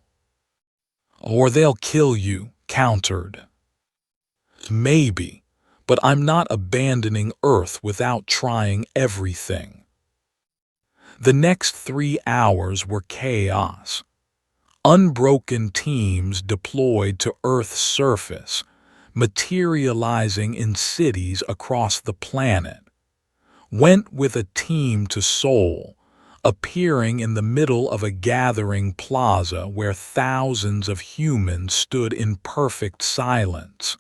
Or they'll kill you, countered. Maybe, but I'm not abandoning Earth without trying everything. The next 3 hours were chaos. Unbroken teams deployed to Earth's surface, materializing in cities across the planet, went with a team to Seoul, appearing in the middle of a gathering plaza where thousands of humans stood in perfect silence.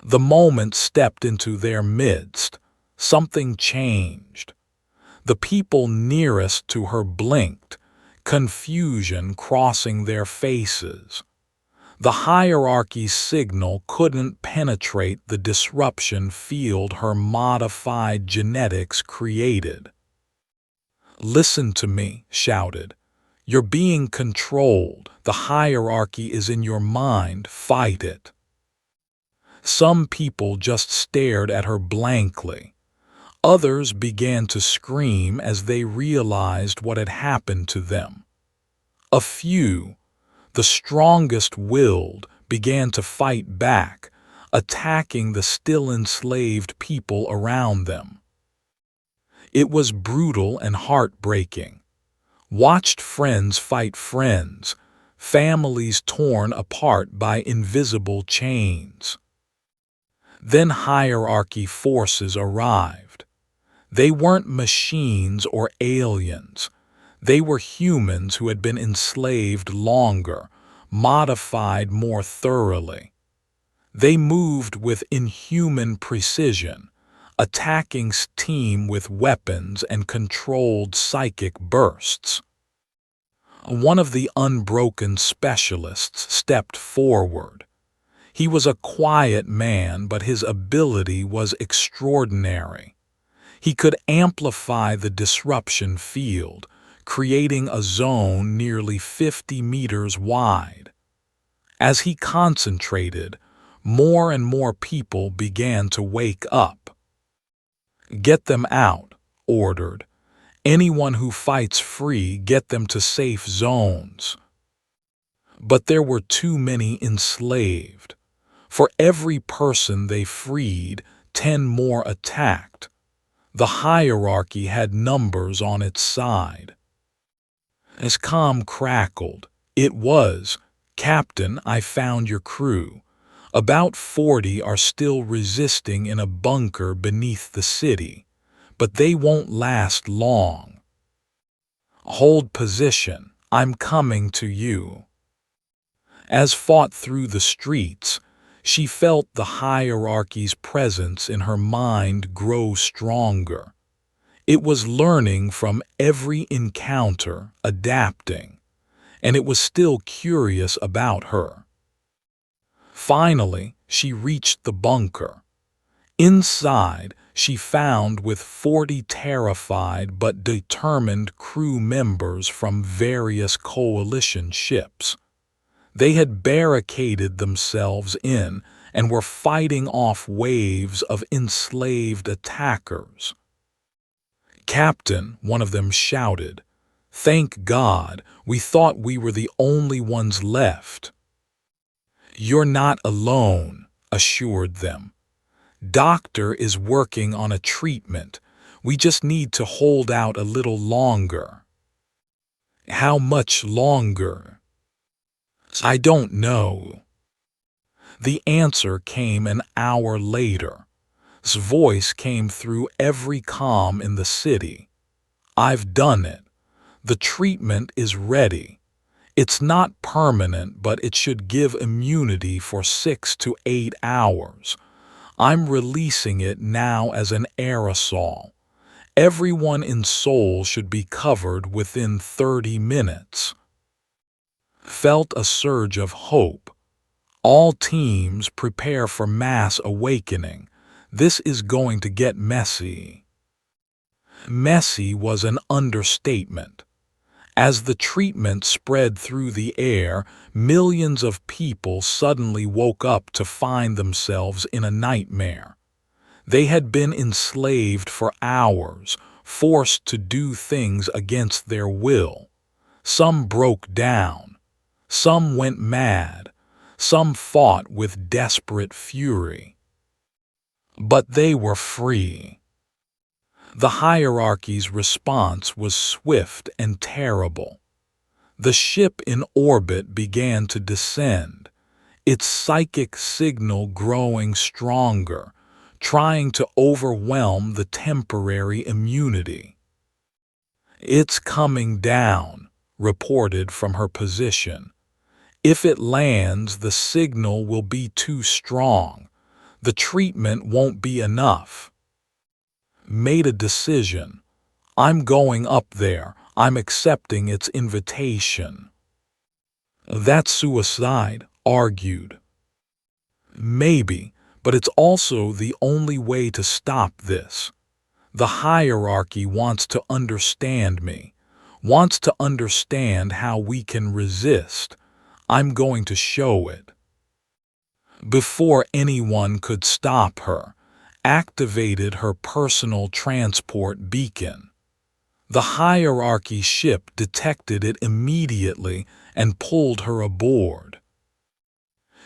The moment stepped into their midst, something changed. The people nearest to her blinked, confusion crossing their faces. The hierarchy's signal couldn't penetrate the disruption field her modified genetics created. "Listen to me," shouted. "You're being controlled. The hierarchy is in your mind. Fight it." Some people just stared at her blankly. Others began to scream as they realized what had happened to them. A few, the strongest-willed, began to fight back, attacking the still enslaved people around them. It was brutal and heartbreaking. Watched friends fight friends, families torn apart by invisible chains. Then hierarchy forces arrived. They weren't machines or aliens. They were humans who had been enslaved longer, modified more thoroughly. They moved with inhuman precision, attacking team with weapons and controlled psychic bursts. One of the unbroken specialists stepped forward. He was a quiet man, but his ability was extraordinary. He could amplify the disruption field, creating a zone nearly 50 meters wide. As he concentrated, more and more people began to wake up. "Get them out," ordered. "Anyone who fights free, get them to safe zones." But there were too many enslaved. For every person they freed, 10 more attacked. The hierarchy had numbers on its side. As calm crackled, "It was, Captain, I found your crew. About 40 are still resisting in a bunker beneath the city, but they won't last long. Hold position, I'm coming to you." As fought through the streets, she felt the hierarchy's presence in her mind grow stronger. It was learning from every encounter, adapting, and it was still curious about her. Finally, she reached the bunker. Inside, she found with 40 terrified but determined crew members from various coalition ships. They had barricaded themselves in and were fighting off waves of enslaved attackers. "Captain," one of them shouted, "thank God, we thought we were the only ones left." "You're not alone," assured them. "Doctor is working on a treatment. We just need to hold out a little longer." "How much longer?" "I don't know." The answer came an hour later. His voice came through every comm in the city. "I've done it. The treatment is ready. It's not permanent, but it should give immunity for 6 to 8 hours. I'm releasing it now as an aerosol. Everyone in Seoul should be covered within 30 minutes. Felt a surge of hope. All teams prepare for mass awakening. This is going to get messy. Messy was an understatement. As the treatment spread through the air, millions of people suddenly woke up to find themselves in a nightmare. They had been enslaved for hours, forced to do things against their will. Some broke down. Some went mad. Some fought with desperate fury. But they were free. The hierarchy's response was swift and terrible. The ship in orbit began to descend. its psychic signal growing stronger, trying to overwhelm the temporary immunity. "It's coming down," reported from her position. "If it lands, the signal will be too strong. The treatment won't be enough." Made a decision. "I'm going up there. I'm accepting its invitation." "That's suicide," argued. "Maybe, but it's also the only way to stop this. The hierarchy wants to understand me, wants to understand how we can resist. I'm going to show it." Before anyone could stop her, activated her personal transport beacon. The hierarchy ship detected it immediately and pulled her aboard.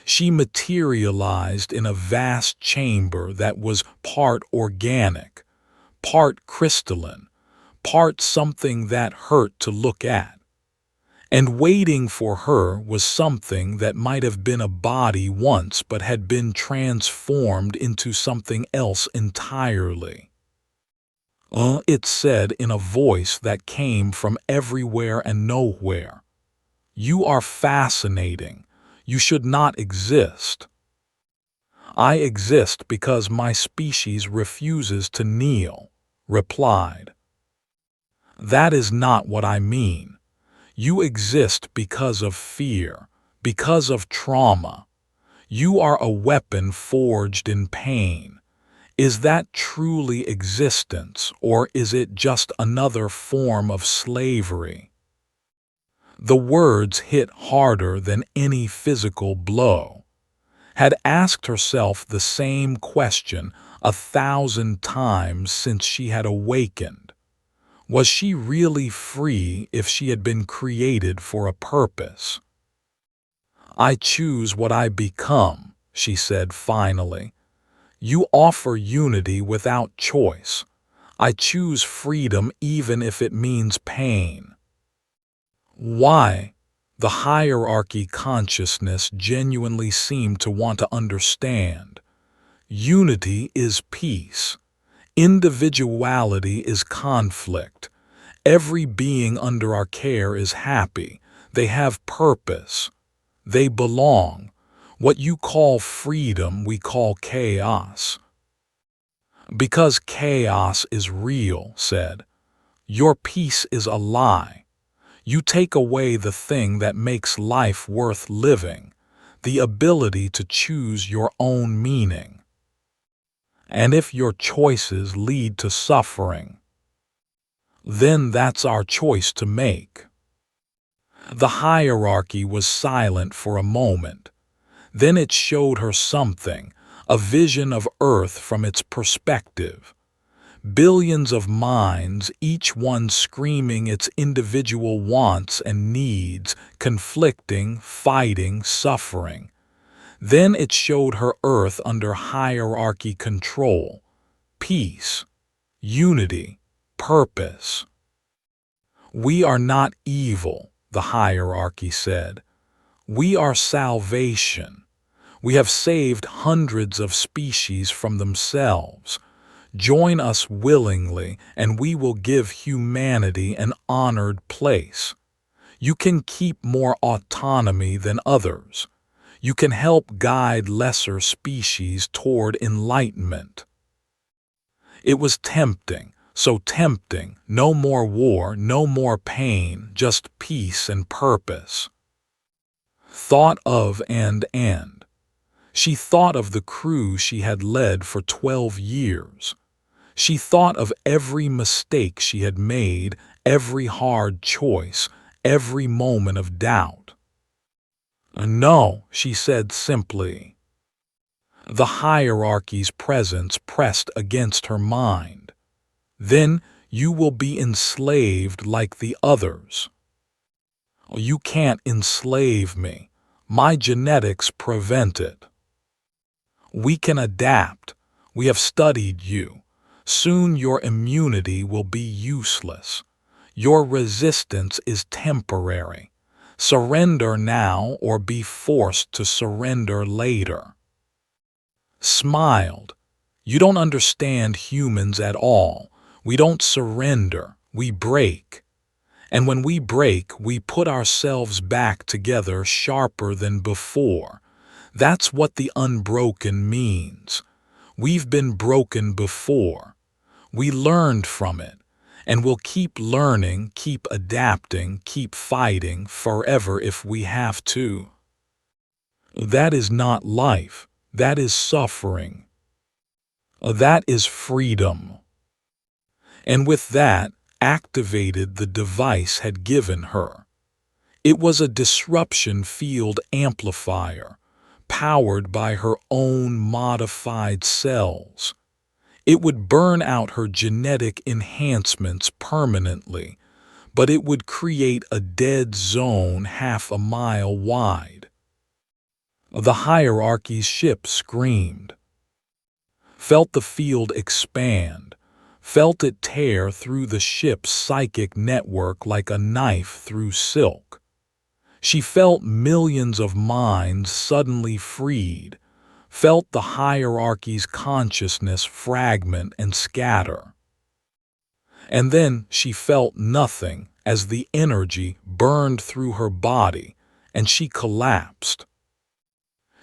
She materialized in a vast chamber that was part organic, part crystalline, part something that hurt to look at. And waiting for her was something that might have been a body once but had been transformed into something else entirely. It said in a voice that came from everywhere and nowhere. "You are fascinating. You should not exist." "I exist because my species refuses to kneel," replied. "That is not what I mean. You exist because of fear, because of trauma. You are a weapon forged in pain. Is that truly existence, or is it just another form of slavery?" The words hit harder than any physical blow. Had asked herself the same question 1,000 times since she had awakened. Was she really free if she had been created for a purpose? "I choose what I become," she said finally. "You offer unity without choice. I choose freedom even if it means pain." Why? The hierarchy consciousness genuinely seemed to want to understand. Unity is peace. Individuality is conflict. Every being under our care is happy. They have purpose. They belong. What you call freedom, we call chaos. "Because chaos is real," said. "Your peace is a lie. You take away the thing that makes life worth living, the ability to choose your own meaning. And if your choices lead to suffering, then that's our choice to make." The hierarchy was silent for a moment. Then it showed her something, a vision of Earth from its perspective. Billions of minds, each one screaming its individual wants and needs, conflicting, fighting, suffering. Then it showed her Earth under hierarchy control. Peace, unity, purpose. "We are not evil," the hierarchy said. "We are salvation. We have saved hundreds of species from themselves. Join us willingly, and we will give humanity an honored place. You can keep more autonomy than others. You can help guide lesser species toward enlightenment." It was tempting, so tempting. No more war, no more pain, just peace and purpose. Thought of and. She thought of the crew she had led for 12 years. She thought of every mistake she had made, every hard choice, every moment of doubt. "No," she said simply. The hierarchy's presence pressed against her mind. "Then you will be enslaved like the others." "You can't enslave me. My genetics prevent it." "We can adapt. We have studied you. Soon your immunity will be useless. Your resistance is temporary. Surrender now or be forced to surrender later. Smiled. You don't understand humans at all. We don't surrender, we break. And when we break, we put ourselves back together sharper than before. That's what the unbroken means. We've been broken before. We learned from it, and we'll keep learning, keep adapting, keep fighting forever if we have to. That is not life. That is suffering. That is freedom. And with that, activated the device had given her. It was a disruption field amplifier, powered by her own modified cells. It would burn out her genetic enhancements permanently, but it would create a dead zone half a mile wide. The hierarchy's ship screamed, felt the field expand, felt it tear through the ship's psychic network like a knife through silk. She felt millions of minds suddenly freed, felt the hierarchy's consciousness fragment and scatter. And then she felt nothing as the energy burned through her body and she collapsed.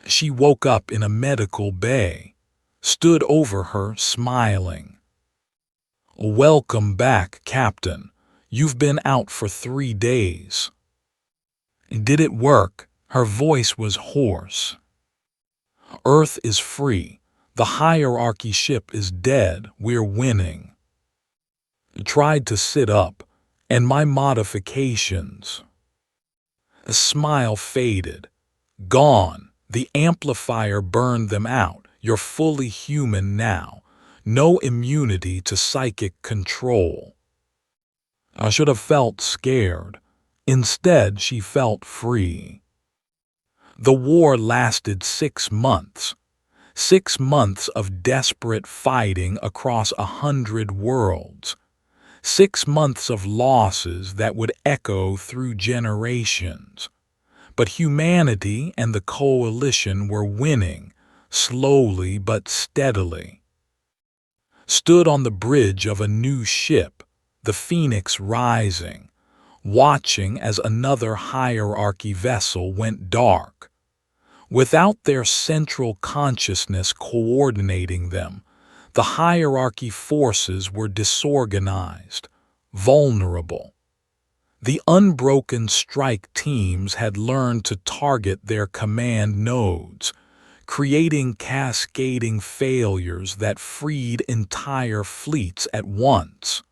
She woke up in a medical bay, stood over her smiling. "Welcome back, Captain. You've been out for 3 days." "Did it work?" Her voice was hoarse. "Earth is free. The hierarchy ship is dead. We're winning." Tried to sit up, and my modifications. The smile faded. Gone. The amplifier burned them out. You're fully human now. No immunity to psychic control. I should have felt scared. Instead, she felt free. The war lasted 6 months. 6 months of desperate fighting across 100 worlds. 6 months of losses that would echo through generations. But humanity and the coalition were winning, slowly but steadily. Stood on the bridge of a new ship, the Phoenix rising, watching as another hierarchy vessel went dark. Without their central consciousness coordinating them, the hierarchy forces were disorganized, vulnerable. The unbroken strike teams had learned to target their command nodes, creating cascading failures that freed entire fleets at once.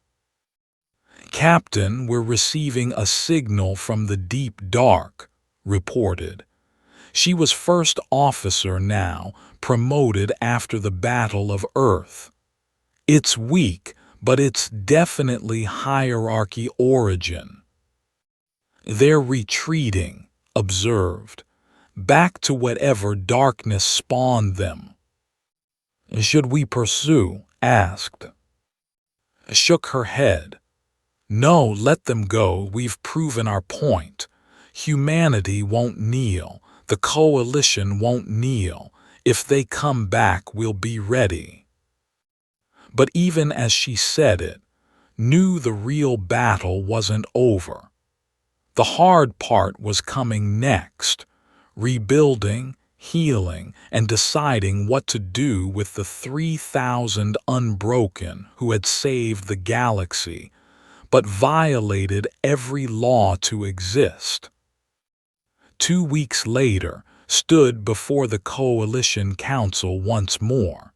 "Captain, we're receiving a signal from the deep dark," reported. She was first officer now, promoted after the Battle of Earth. "It's weak, but it's definitely hierarchy origin." "They're retreating," observed, "back to whatever darkness spawned them." "Should we pursue?" asked. Shook her head. "No, let them go. We've proven our point. Humanity won't kneel. The coalition won't kneel. If they come back, we'll be ready." But even as she said it, knew the real battle wasn't over. The hard part was coming next, rebuilding, healing, and deciding what to do with the 3,000 unbroken who had saved the galaxy, but violated every law to exist. 2 weeks later, stood before the Coalition Council once more.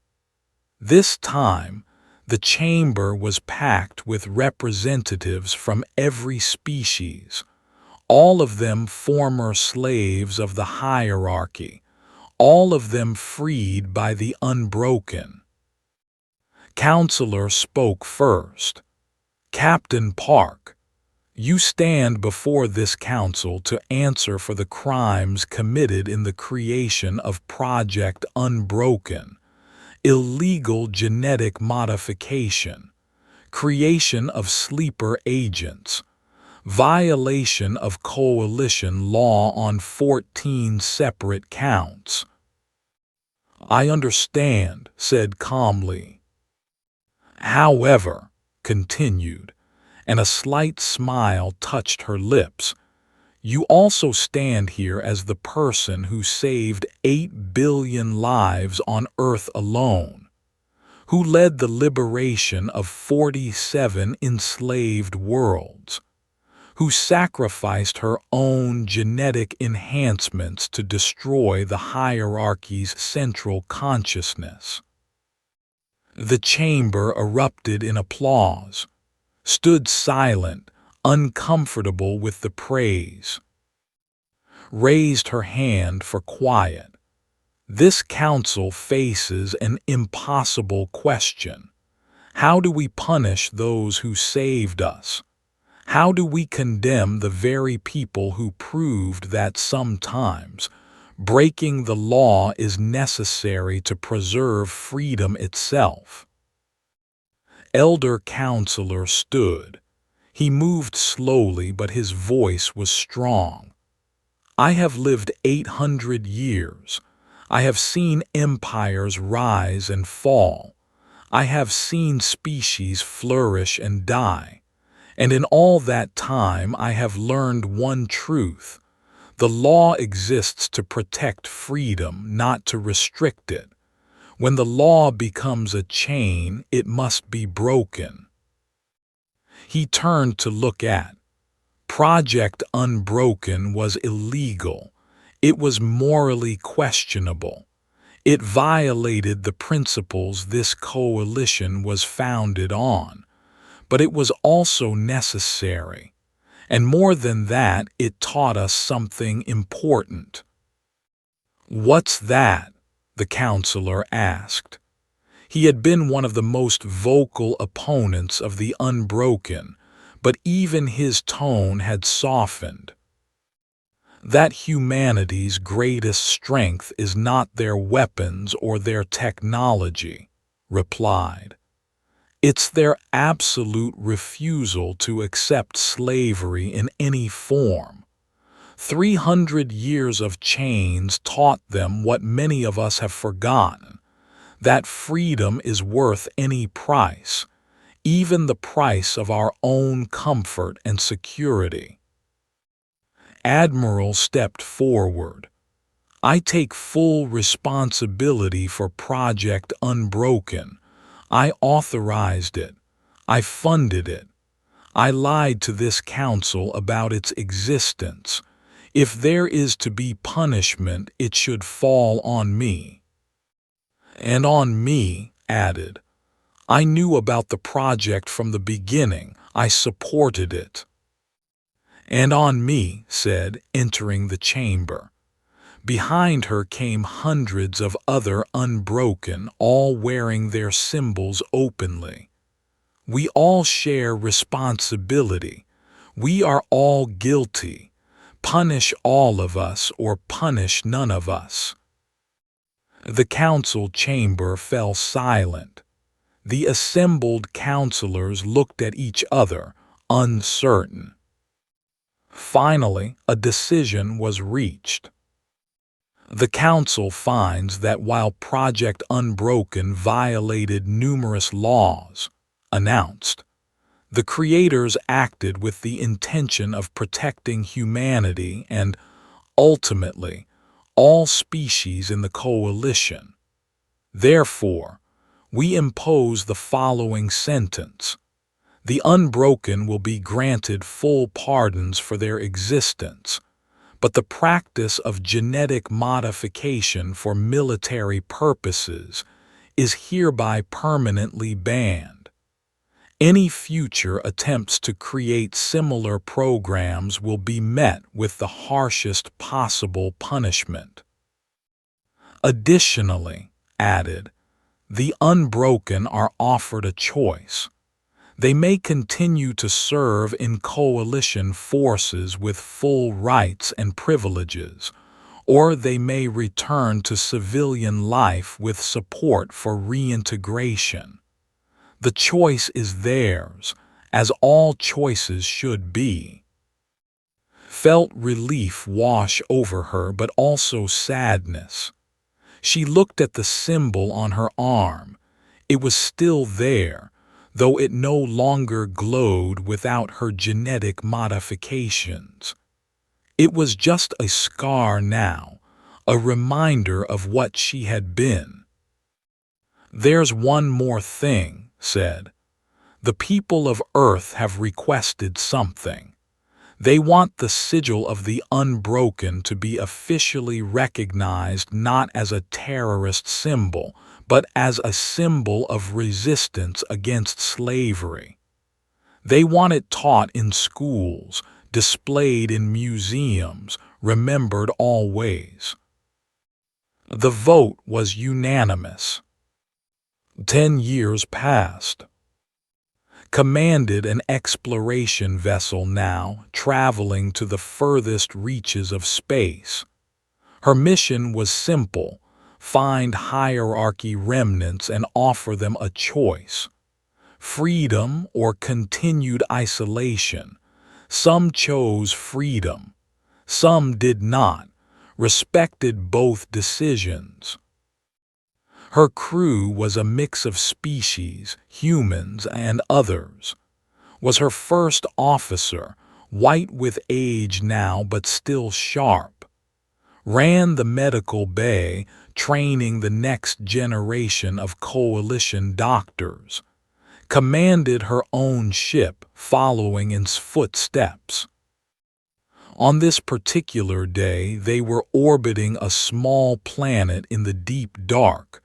This time, the chamber was packed with representatives from every species, all of them former slaves of the hierarchy, all of them freed by the unbroken. Counselor spoke first. "Captain Park, you stand before this council to answer for the crimes committed in the creation of Project Unbroken, illegal genetic modification, creation of sleeper agents, violation of coalition law on 14 separate counts. I understand, said calmly. However, continued, and a slight smile touched her lips, you also stand here as the person who saved 8 billion lives on Earth alone, who led the liberation of 47 enslaved worlds, who sacrificed her own genetic enhancements to destroy the hierarchy's central consciousness. The chamber erupted in applause, stood silent, uncomfortable with the praise, raised her hand for quiet. This council faces an impossible question. How do we punish those who saved us? How do we condemn the very people who proved that sometimes breaking the law is necessary to preserve freedom itself? Elder Counselor stood. He moved slowly, but his voice was strong. I have lived 800 years. I have seen empires rise and fall. I have seen species flourish and die. And in all that time I have learned one truth. The law exists to protect freedom, not to restrict it. When the law becomes a chain, it must be broken. He turned to look at. Project Unbroken was illegal. It was morally questionable. It violated the principles this coalition was founded on. But it was also necessary. And more than that, it taught us something important. What's that? The counselor asked. He had been one of the most vocal opponents of the Unbroken, but even his tone had softened. That humanity's greatest strength is not their weapons or their technology, replied. It's their absolute refusal to accept slavery in any form. 300 years of chains taught them what many of us have forgotten, that freedom is worth any price, even the price of our own comfort and security. Admiral stepped forward. I take full responsibility for Project Unbroken. I authorized it. I funded it. I lied to this council about its existence. If there is to be punishment, it should fall on me. And on me, added. I knew about the project from the beginning. I supported it. And on me, said, entering the chamber. Behind her came hundreds of other Unbroken, all wearing their symbols openly. We all share responsibility. We are all guilty. Punish all of us or punish none of us. The council chamber fell silent. The assembled counselors looked at each other, uncertain. Finally, a decision was reached. The Council finds that while Project Unbroken violated numerous laws, announced, the creators acted with the intention of protecting humanity and, ultimately, all species in the coalition. Therefore, we impose the following sentence. The Unbroken will be granted full pardons for their existence, but the practice of genetic modification for military purposes is hereby permanently banned. Any future attempts to create similar programs will be met with the harshest possible punishment. Additionally, added, the Unbroken are offered a choice. They may continue to serve in coalition forces with full rights and privileges, or they may return to civilian life with support for reintegration. The choice is theirs, as all choices should be. felt relief wash over her, but also sadness. She looked at the symbol on her arm. It was still there, though it no longer glowed without her genetic modifications. It was just a scar now, a reminder of what she had been. "There's one more thing," said. "The people of Earth have requested something. They want the sigil of the Unbroken to be officially recognized not as a terrorist symbol, but as a symbol of resistance against slavery. They want it taught in schools, displayed in museums, remembered always." The vote was unanimous. 10 years passed. Commanded an exploration vessel now, traveling to the furthest reaches of space. Her mission was simple: find hierarchy remnants and offer them a choice. Freedom or continued isolation. Some chose freedom. Some did not, respected both decisions. Her crew was a mix of species, humans and others. Was her first officer, white with age now but still sharp. Ran the medical bay, training the next generation of coalition doctors. Commanded her own ship, following in footsteps. On this particular day, they were orbiting a small planet in the deep dark,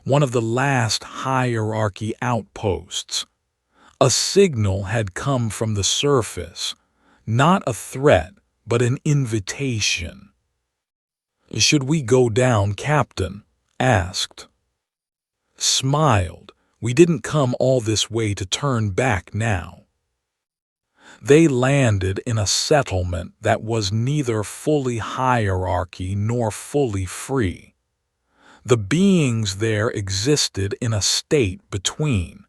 one of the last hierarchy outposts. A signal had come from the surface, not a threat, but an invitation. "Should we go down, Captain?" asked. Smiled. "We didn't come all this way to turn back now." They landed in a settlement that was neither fully hierarchy nor fully free. The beings there existed in a state between.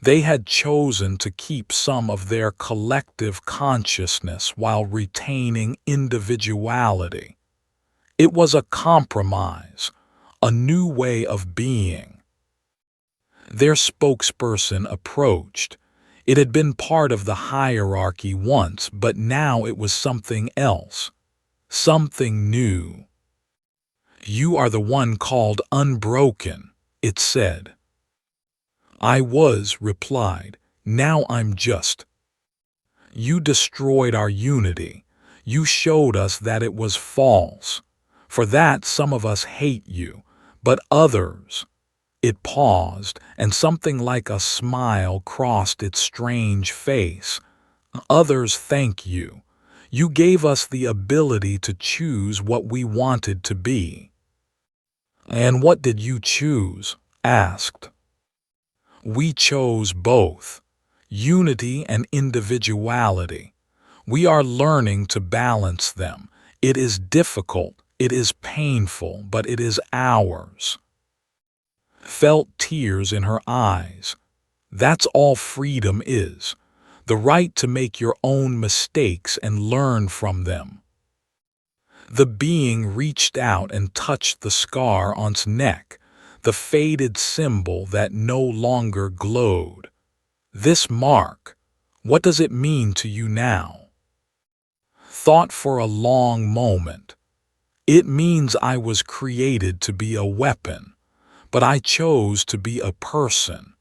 They had chosen to keep some of their collective consciousness while retaining individuality. It was a compromise, a new way of being. Their spokesperson approached. It had been part of the hierarchy once, but now it was something else, something new. "You are the one called Unbroken," it said. "I was," replied. "Now I'm just." "You destroyed our unity. You showed us that it was false. For that some of us hate you, but others—" It paused, and something like a smile crossed its strange face. "Others thank you. You gave us the ability to choose what we wanted to be." "And what did you choose?" asked. "We chose both, unity and individuality. We are learning to balance them. It is difficult, it is painful, but it is ours." Felt tears in her eyes. That's all freedom is, the right to make your own mistakes and learn from them. The being reached out and touched the scar on its neck, the faded symbol that no longer glowed. "This mark, what does it mean to you now?" Thought for a long moment. "It means I was created to be a weapon, but I chose to be a person.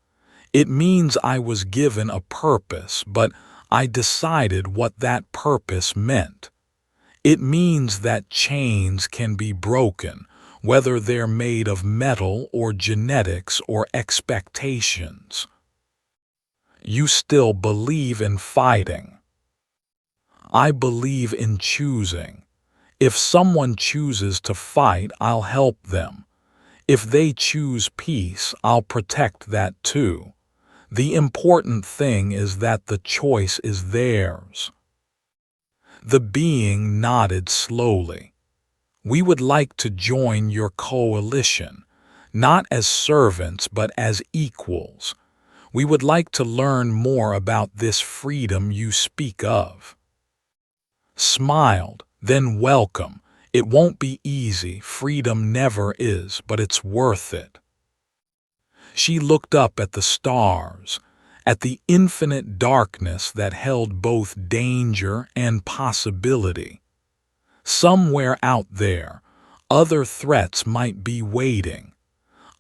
It means I was given a purpose, but I decided what that purpose meant. It means that chains can be broken, whether they're made of metal or genetics or expectations." "You still believe in fighting?" "I believe in choosing. If someone chooses to fight, I'll help them. If they choose peace, I'll protect that too. The important thing is that the choice is theirs." The being nodded slowly. "We would like to join your coalition, not as servants but as equals. We would like to learn more about this freedom you speak of." smiled, then welcome. It won't be easy, freedom never is, but it's worth it. She looked up at the stars, at the infinite darkness that held both danger and possibility. Somewhere out there, other threats might be waiting,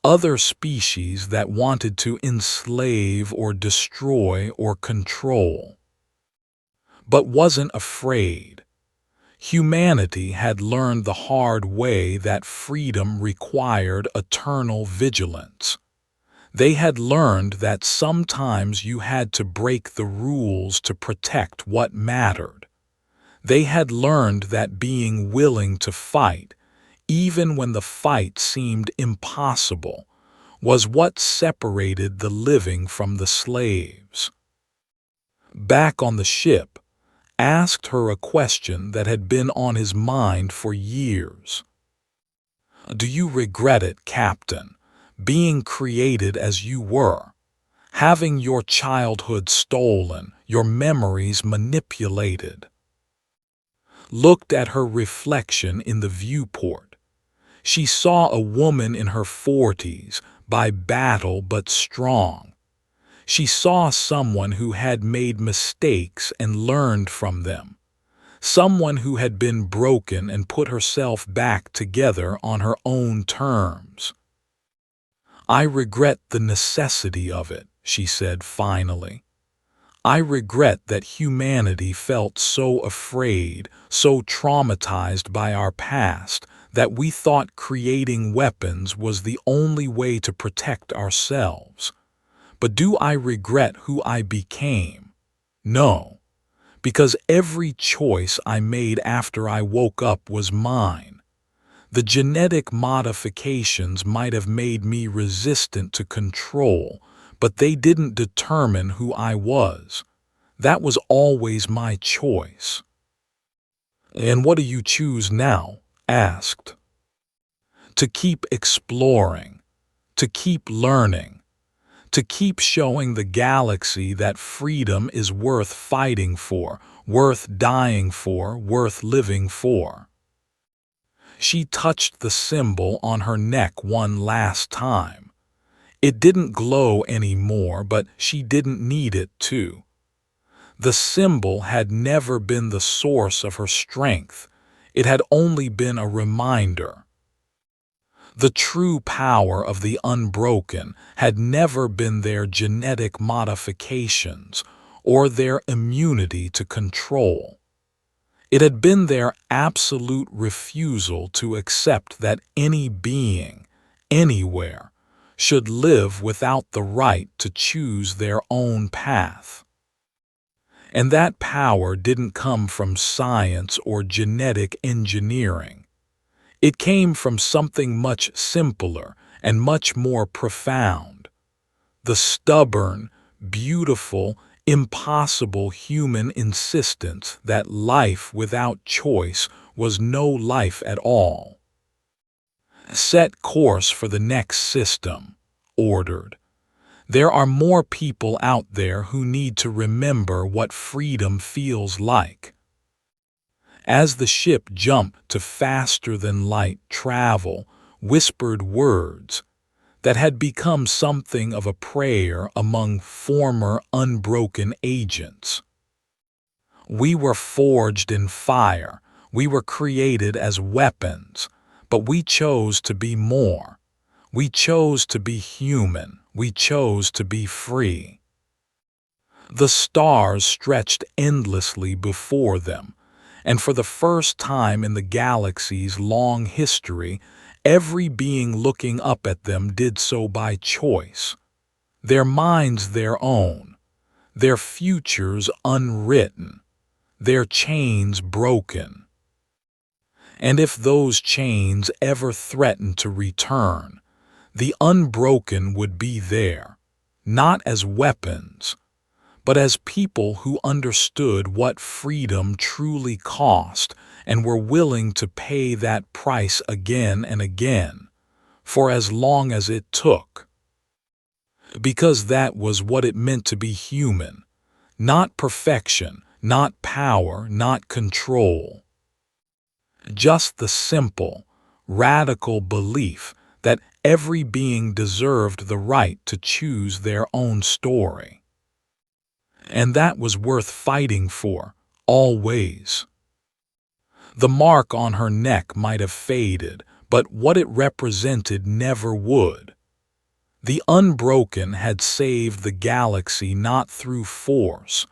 other species that wanted to enslave or destroy or control, but wasn't afraid. Humanity had learned the hard way that freedom required eternal vigilance. They had learned that sometimes you had to break the rules to protect what mattered. They had learned that being willing to fight, even when the fight seemed impossible, was what separated the living from the slaves. Back on the ship, asked her a question that had been on his mind for years. "Do you regret it, Captain, being created as you were, having your childhood stolen, your memories manipulated?" Looked at her reflection in the viewport. She saw a woman in her 40s, by battle but strong. She saw someone who had made mistakes and learned from them. Someone who had been broken and put herself back together on her own terms. "I regret the necessity of it," she said finally. "I regret that humanity felt so afraid, so traumatized by our past, that we thought creating weapons was the only way to protect ourselves. But do I regret who I became? No, because every choice I made after I woke up was mine. The genetic modifications might have made me resistant to control, but they didn't determine who I was. That was always my choice." "And what do you choose now?" asked. "To keep exploring, to keep learning, to keep showing the galaxy that freedom is worth fighting for, worth dying for, worth living for." She touched the symbol on her neck one last time. It didn't glow anymore, but she didn't need it to. The symbol had never been the source of her strength. It had only been a reminder. The true power of the unbroken had never been their genetic modifications or their immunity to control. It had been their absolute refusal to accept that any being, anywhere, should live without the right to choose their own path. And that power didn't come from science or genetic engineering. It came from something much simpler and much more profound. The stubborn, beautiful, impossible human insistence that life without choice was no life at all. "Set course for the next system," ordered. "There are more people out there who need to remember what freedom feels like." As the ship jumped to faster-than-light travel, whispered words that had become something of a prayer among former unbroken agents. "We were forged in fire, we were created as weapons, but we chose to be more. We chose to be human, we chose to be free." The stars stretched endlessly before them, and for the first time in the galaxy's long history, every being looking up at them did so by choice. Their minds their own, their futures unwritten, their chains broken. And if those chains ever threatened to return, the unbroken would be there, not as weapons, but as people who understood what freedom truly cost and were willing to pay that price again and again, for as long as it took. Because that was what it meant to be human, not perfection, Not power, not control. Just the simple, radical belief that every being deserved the right to choose their own story. And that was worth fighting for, always. The mark on her neck might have faded, but what it represented never would. The Unbroken had saved the galaxy not through force,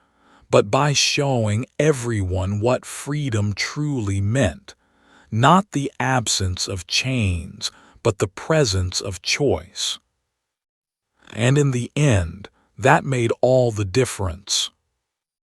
but by showing everyone what freedom truly meant. Not the absence of chains, but the presence of choice. And in the end, that made all the difference.